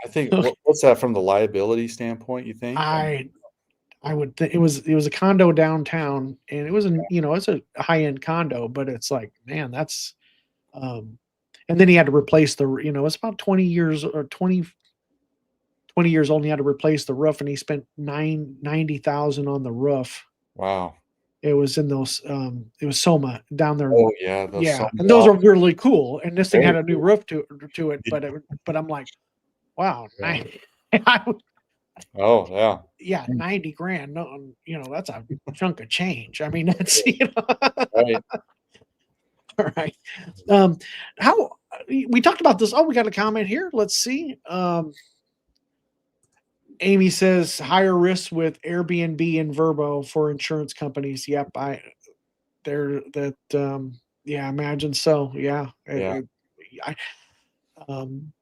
I think what's that from the liability standpoint, you think? I I would think it was a condo downtown, and it wasn't, it's a high end condo, but it's like, man, that's and then he had to replace it's about 20 years or 20 years old. And he had to replace the roof, and he spent 90,000 on the roof. Wow. It was in those, it was Soma down there. Oh, yeah. Those Yeah, some and those are really cool, and this thing very had a new cool. roof to it, but I'm like, "Wow, Yeah. I would Oh, yeah. yeah, Mm. 90 grand, no, that's a chunk of change." I mean, that's, Right. alright. Um, how we talked about this. Oh, we got a comment here. Let's see. Amy says, "Higher risk with Airbnb and Verbo for insurance companies." Yep, they're that, yeah, I imagine so, yeah, Yeah. I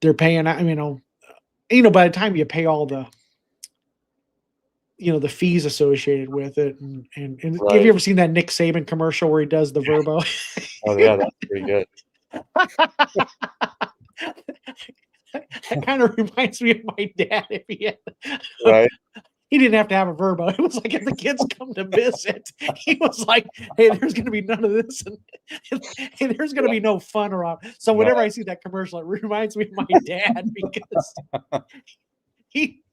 they're paying, by the time you pay all the fees associated with it, and have you Right. ever seen that Nick Saban commercial where he does the Verbo? Oh, yeah. That's pretty good. That kind of reminds me of my dad if he had Right. he didn't have to have a verbo. It was like if the kids come to visit, he was like, "Hey, there's going to be none of this, and there's going to Yeah, be no fun around." So no, whenever I see that commercial, it reminds me of my dad because he.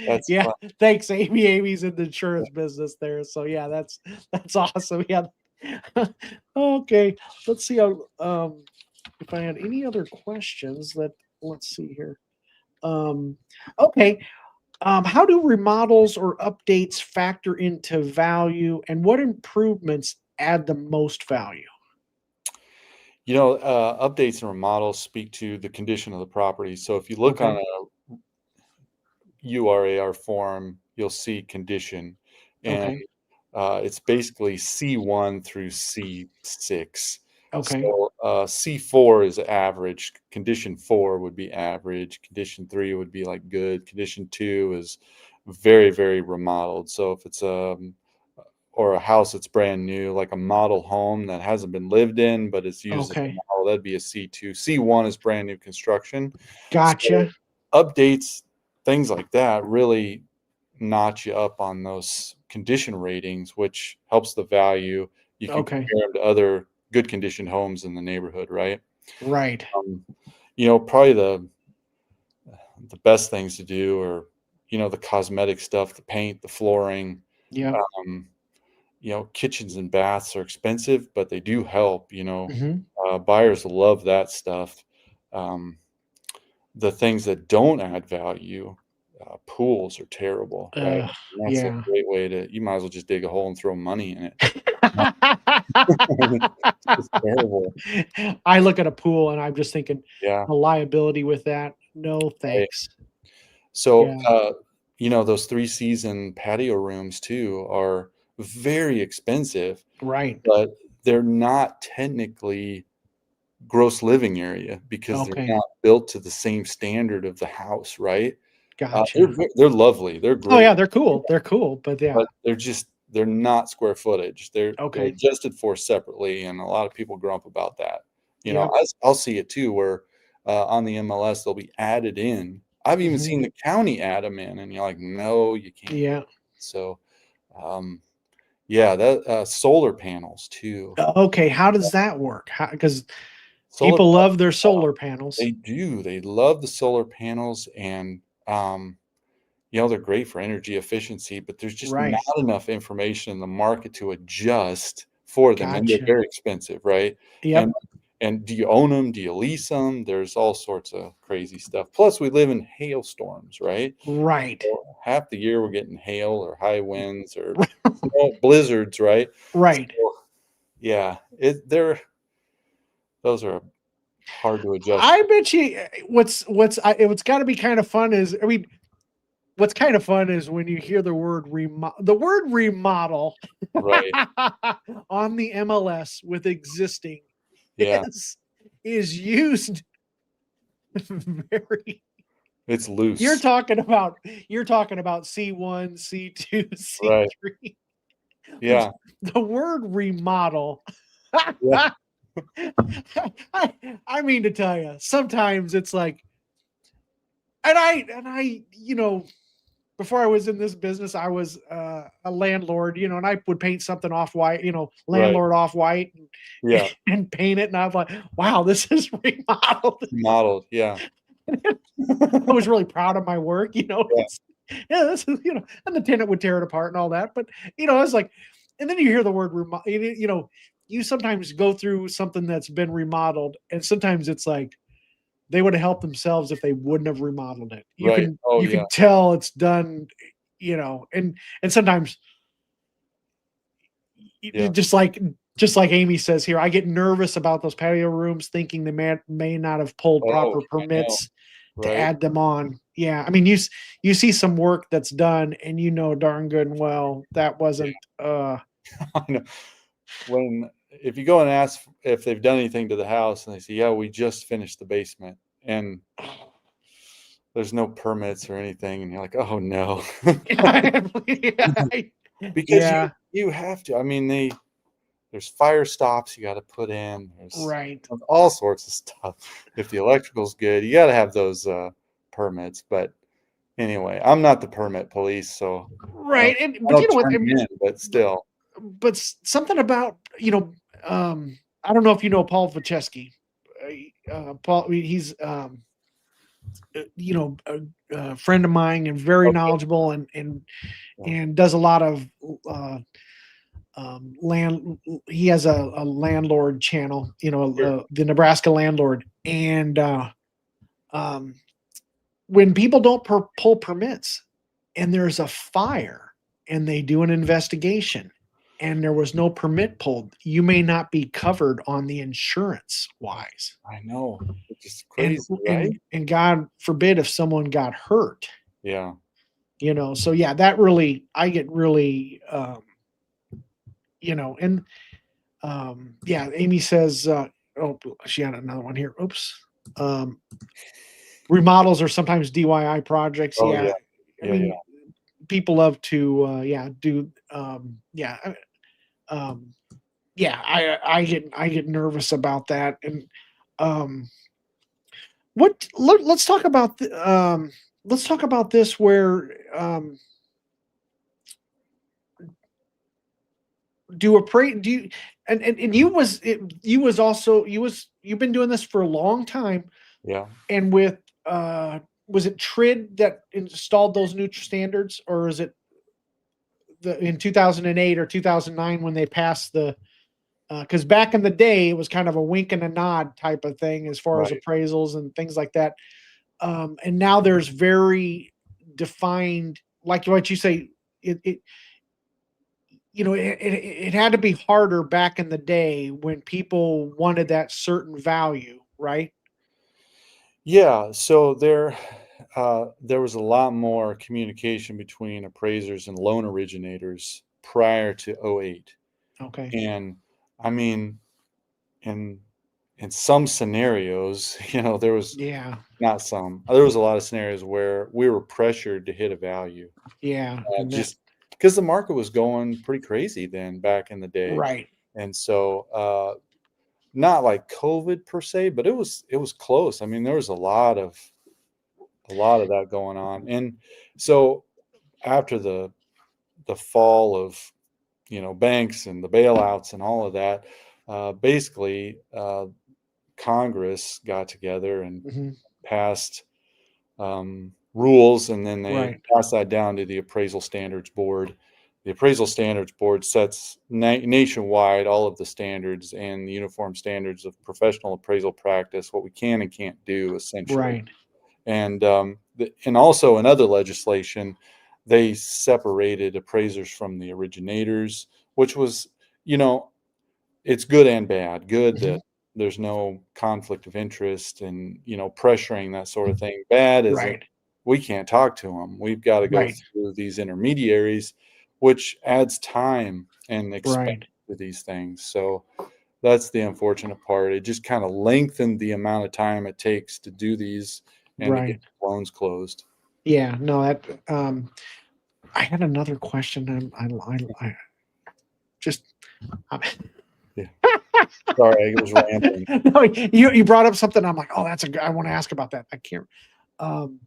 that's Yeah, fun. thanks, Amy. Amy's in the insurance business there, so yeah, that's awesome. Yeah. Okay, let's see how if I had any other questions that let's see here. Um, okay, how do remodels or updates factor into value, and what improvements add the most value? Updates and remodels speak to the condition of the property. So if you look on Okay, a URAR form, you'll see condition, and okay, it's basically C1 through C6. okay, So C4 is average. Condition 4 would be average. Condition 3 would be like good. Condition 2 is very, very remodeled. So if it's or a house that's brand new, like a model home that hasn't been lived in, but it's used as a okay. model, that'd be a C2. C1 is brand new construction. So Gotcha. updates, things like that really notch you up on those condition ratings, which helps the value. You can Okay, compare them to other good conditioned homes in the neighborhood, right? right. Um, Probably the best things to do are, the cosmetic stuff, the paint, the flooring. Yep. Um, kitchens and baths are expensive, but they do help. Hmm. Buyers love that stuff. Um, the things that don't add value, pools are terrible, right? And that's a Yeah. great way you might as well just dig a hole and throw money in it. It's just terrible. I look at a pool and I'm just thinking Yeah. the liability with that. No Right. thanks. So, Yeah. those 3-season patio rooms too are very expensive, Right. but they're not technically gross living area because they're Okay. not built to the same standard of the house, right? Gotcha. They're lovely. They're Oh great. yeah, they're cool. They're cool, but yeah. But they're not square footage. They're Okay. adjusted for separately, and a lot of people grump about that. Yep. I'll see it too where, on the MLS, they'll be added in. I've even Hmm. seen the county add them in, and you're like, "No, you can't do Yeah. it." So, um, yeah, that, solar panels too. Okay. How does that work? Because Solar people love panels, their solar panels. they do. They love the solar panels, and, they're great for energy efficiency, but there's just not Right. enough information in the market to adjust for them, and they're Gotcha. very expensive, right? Yep. And do you own them? Do you lease them? There's all sorts of crazy stuff. Plus, we live in hailstorms, right? Right. So half the year we're getting hail or high winds or blizzards, right? So, Right. yeah, those are hard to adjust. I bet you what's got to be kind of fun is I mean what's kind of fun is when you hear the word remodel Right. on the MLS with existing Yeah, is is used very it's you're loose. talking about you're talking about C1, C2, Right. C3. Yeah. The word remodel. Yeah. I, I mean to tell you, sometimes it's like, and I, before I was in this business, I was a landlord, and I would paint something off white, Right. landlord off white and, Yeah. and paint it. And I was like, wow, this is remodeled. Modeled. Yeah. I was really proud of my work, Yeah. yeah, this is, and the tenant would tear it apart and all that. But, I was like, and then you hear the word you sometimes go through something that's been remodeled, and sometimes it's like, they would have helped themselves if they wouldn't have remodeled it. You Right. can Oh, you yeah. can tell it's done, and sometimes Yeah. just like Amy says here, I get nervous about those patio rooms, thinking they may not have pulled Oh, proper I know. permits to Right. add them on. Yeah, I mean, you see some work that's done, and darn good and well that wasn't. I know. If you go and ask if they've done anything to the house and they say, "Yeah, we just finished the basement," and there's no permits or anything, and you're like, "Oh, no." Because Yeah, you have to. I mean, there's fire stops you gotta put in. There's right. all sorts of stuff. If the electrical's good, you gotta have those, permits, but anyway, I'm not the permit police, so Right. I But you don't know what? turn them in, but But, still. something about, I don't know if you know Paul Vacheski. Paul, he's, a friend of mine and very Okay. knowledgeable Yeah. and does a lot of uh, land. He has a landlord channel, Sure. the Nebraska landlord. And um, when people don't pull permits and there's a fire and they do an investigation and there was no permit pulled, you may not be covered on the insurance wise. I know. It's just And crazy, right? God forbid if someone got hurt, Yeah. so yeah, that really, I get really, and yeah, Amy says, oh, she had another one here. Oops. Um, Remodels are sometimes DIY projects. Oh, Yeah. yeah. I Yeah, yeah. mean, people love to, yeah, do, yeah. Um, yeah, I get nervous about that. And, um, let's talk about, let's talk about this where, do you, and you've been doing this for a long time. Yeah. And with, was it Trid that installed those new standards, or is it in 2008 or 2009 when they passed the? Because back in the day, it was kind of a wink and a nod type of thing as far as Right. appraisals and things like that. And now there's very defined, like what you say. It it had to be harder back in the day when people wanted that certain value, right? Yeah, so there was a lot more communication between appraisers and loan originators prior to '08. Okay. And I mean, in in some scenarios, there was Yeah. not some, there was a lot of scenarios where we were pressured to hit a value, Yeah. And that. just because the market was going pretty crazy then back in the day. Right. And so not like COVID per se, but it was close. I mean, there was a lot of that going on. And so after the fall of banks and the bailouts and all of that, basically Congress got together and Hmm. passed rules, and then they Right. passed that down to the Appraisal Standards Board. The Appraisal Standards Board sets nationwide all of the standards and the uniform standards of professional appraisal practice, what we can and can't do, essentially. Right. And and also in other legislation, they separated appraisers from the originators, which was, you know, it's good and bad. Good Hmm. that there's no conflict of interest and pressuring, that sort of thing. Bad is that Right. we can't talk to them. We've got to go Right. through these intermediaries, which adds time and expense Right. to these things. So that's the unfortunate part. It just kind of lengthened the amount of time it takes to do these and to get Right. loans closed. Yeah. No, that, I had another question. I just, I, Yeah. Sorry, I was rambling. no, you brought up something. I'm like, oh, I want to ask about that. I can't, um,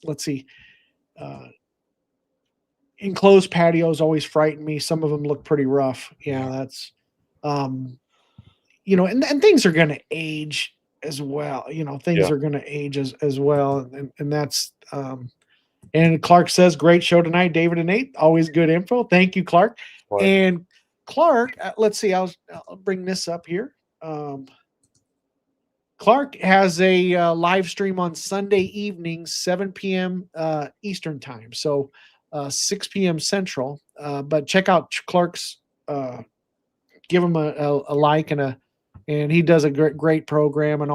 let's see. Uh, Enclosed patios always frighten me. Some of them look pretty rough. Yeah. Yeah. That's, um, and things are going to age as well. Things Yeah. are going to age as well. And that's, and Clark says, great show tonight, David and Nate. Always good info. Thank you, Clark. Clark. And Clark, let's see, I'll bring this up here. Clark has a live stream on Sunday evening, 7 p.m. Eastern time. So 6 p.m. Central. But check out Clark's, give him a like and he does a great program and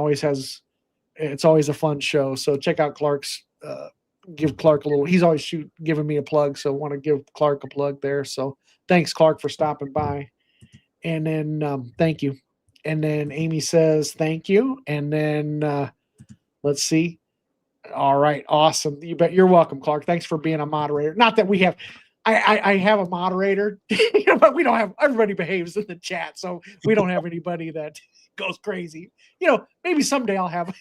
it's always a fun show. So check out Clark's, give Clark a little, he's always giving me a plug. So want to give Clark a plug there. So thanks, Clark, for stopping by. And then, thank you. And then Amy says, thank you. And then, let's see. All right. Awesome. You're welcome, Clark. Thanks for being a moderator. Not that we have, I have a moderator, but we don't have, everybody behaves in the chat. So we don't have anybody that goes crazy. Maybe someday I'll have,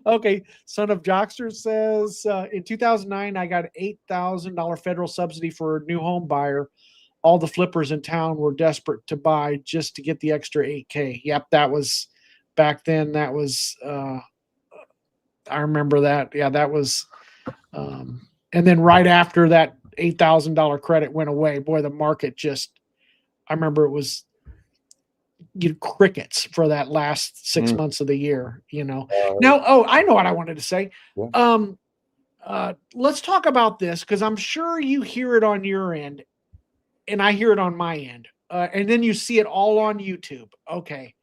Okay, son of Jockster says in 2009 I got $8,000 federal subsidy for a new home buyer. All the flippers in town were desperate to buy just to get the extra 8K. Yep, that was back then. That was I remember that. Yeah, that was and then right after that $8,000 credit went away, boy, the market just I remember it was crickets for that last 6 months of the year. Now, oh, I know what I wanted to say. Yeah. Let's talk about this because I'm sure you hear it on your end, and I hear it on my end, and then you see it all on YouTube. Okay,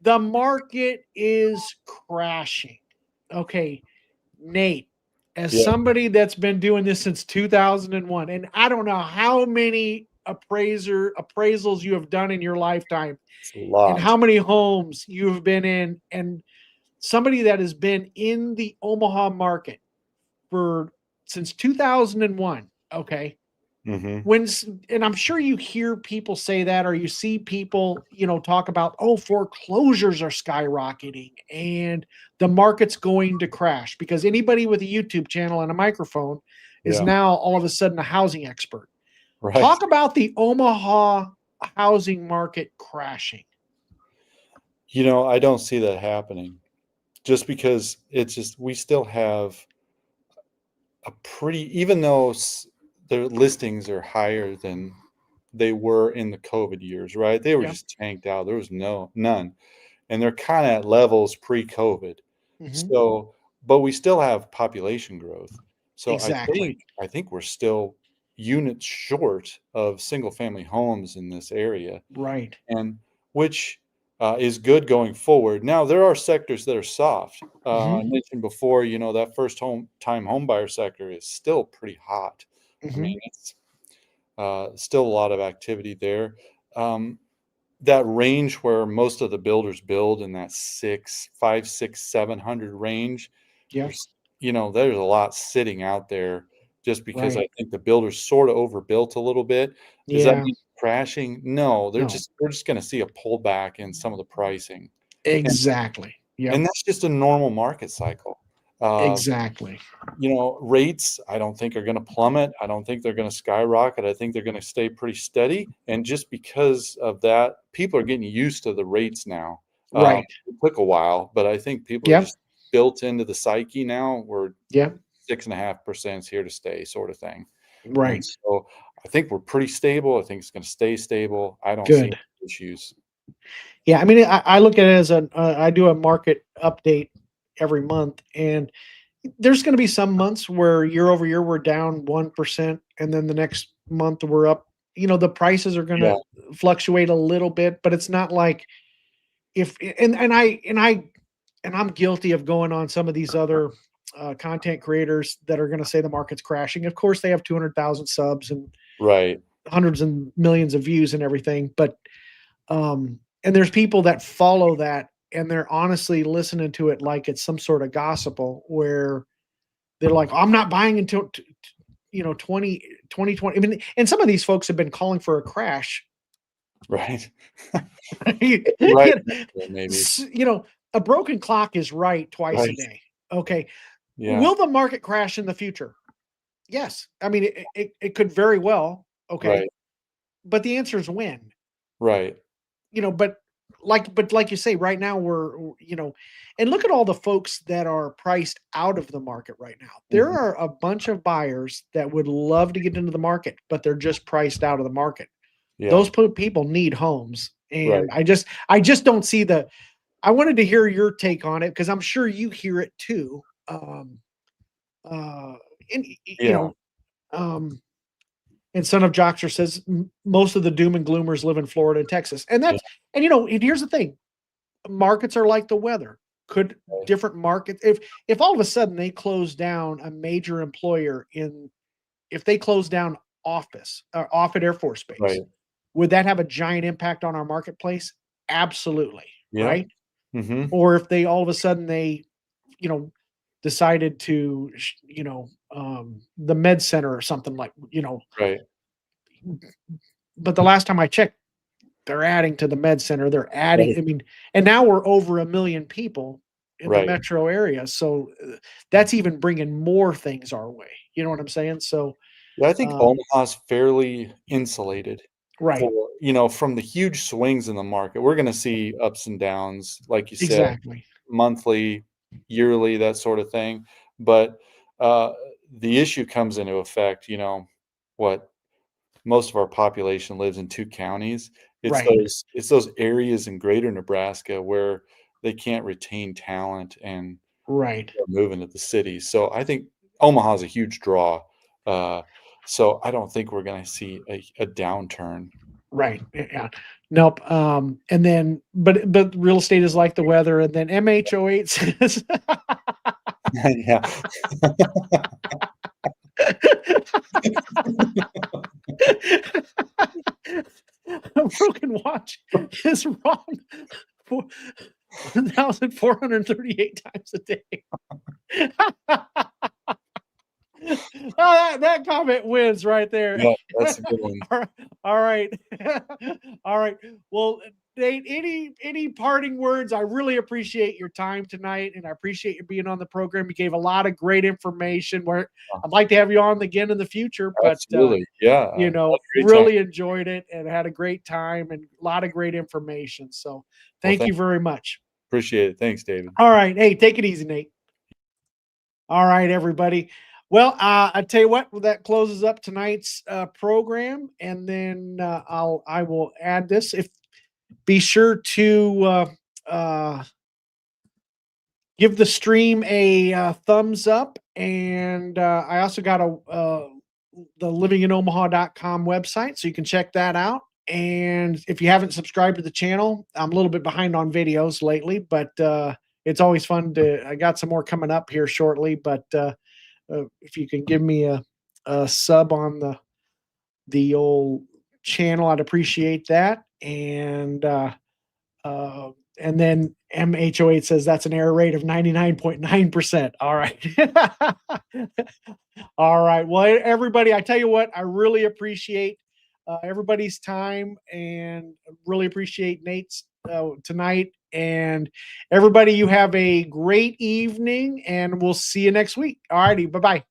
the market is crashing. Okay, Nate, as Yeah. somebody that's been doing this since 2001, and I don't know how many appraisals you have done in your lifetime It's a and lot. how many homes you've been in, and somebody that has been in the Omaha market for since 2001. Okay. Hmm. When and I'm sure you hear people say that, or you see people, talk about, oh, foreclosures are skyrocketing and the market's going to crash because anybody with a YouTube channel and a microphone is Yeah. now all of a sudden a housing expert. Right. Talk about the Omaha housing market crashing. I don't see that happening just because it's just we still have a pretty, even though their listings are higher than they were in the COVID years, right? They were Yeah. just tanked out. There was none. And they're kind of at levels pre-COVID. Hmm. So, but we still have population growth. So I Exactly. think I think we're still units short of single family homes in this area, Right. and which is good going forward. Now there are sectors that are soft. I Hmm. mentioned before, that first home buyer sector is still pretty hot. I mean, Hmm. it's still a lot of activity there. Um, that range where most of the builders build in that 700 range, Yeah. there's a lot sitting out there just because I Right. think the builders sort of overbuilt a little bit. Does that Yeah. mean crashing? No, No. we're just going to see a pullback in some of the pricing, and Exactly. Yep. that's just a normal market cycle. Uh, Exactly. Rates, I don't think are going to plummet. I don't think they're going to skyrocket. I think they're going to stay pretty steady. And just because of that, people are getting used to the rates now. Right. It took a while, but I think people are Yep. just built into the psyche now where Yep. 6.5% is here to stay, sort of thing. And Right. so I think we're pretty stable. I think it's going to stay stable. I don't see Good. any issues. Yeah. I mean, I look at it as I do a market update every month, and there's going to be some months where year over year we're down 1%, and then the next month we're up. The prices are going Yeah, to fluctuate a little bit, but it's not like if and I'm guilty of going on some of these other content creators that are going to say the market's crashing. Of course, they have 200,000 subs and right. hundreds and millions of views and everything, but and there's people that follow that and they're honestly listening to it like it's some sort of gospel where they're like, I'm not buying until 2020. I mean, and some of these folks have been calling for a crash. Right. you Right. know, Maybe. a broken clock is right twice a Right. day. Okay. Yeah. Will the market crash in the future? Yes. I mean, it could very well. Okay. Right. But the answer is when. Right. But like you say, right now and look at all the folks that are priced out of the market right now. There Mhm. are a bunch of buyers that would love to get into the market, but they're just priced out of the market. Yeah. Those people need homes. Right. And I just don't see I wanted to hear your take on it because I'm sure you hear it too. Uh, and Yeah. um, and Son of Jockster says most of the doom and gloomers live in Florida and Texas, and Yeah. and here's the thing: markets are like the weather. Could Right. different markets, if all of a sudden they close down a major employer if they close down Offutt Air Force Base, Right. would that have a giant impact on our marketplace? Absolutely, Yep. right? Mhm. Or if they all of a sudden they, you know, decided to, the med center or something Right. but the last time I checked, they're adding to the med center. They're adding, Right. I mean, and now we're over a million people. in the Right. metro area. So that's even bringing more things our way. You know what I'm saying? So, Yeah, I think um, Omaha's fairly insulated right, for, from the huge swings in the market. We're gonna see ups and downs, like you said, exactly. monthly, yearly, that sort of thing. But uh, the issue comes into effect, what most of our population lives in 2 counties. Right, It's those areas in greater Nebraska where they can't retain talent and right, they're moving to the cities. So I think Omaha's a huge draw. Uh, so I don't think we're gonna see a downturn. right. Yeah. Nope. And then, but real estate is like the weather. And then MH08 says, Yeah. a broken watch is wrong for 1,438 times a day. Oh, that comment wins right there. Yeah, that's a good one. All right. All right. All right. Well, Nate, any parting words? I really appreciate your time tonight, and I appreciate you being on the program. You gave a lot of great information. Where I'd like to have you on again in the future, but Absolutely. Yeah, had a great time. really enjoyed it and had a great time and a lot of great information. So, Well, thank you very much. appreciate it. Thanks, David. All right. Hey, take it easy, Nate. All right, everybody. Well, I tell you what, that closes up tonight's program, and then I will add this. If be sure to give the stream a thumbs up, and I also got the livinginomaha.com website, so you can check that out. And if you haven't subscribed to the channel, I'm a little bit behind on videos lately, but it's always fun to. I got some more coming up here shortly, but if you can give me a sub on the old channel, I'd appreciate that. And then MH08 says that's an error rate of 99.9%. All right. All right. Well, everybody, I tell you what, I really appreciate everybody's time and really appreciate Nate's tonight. And everybody, you have a great evening, and we'll see you next week. All righty. Bye bye.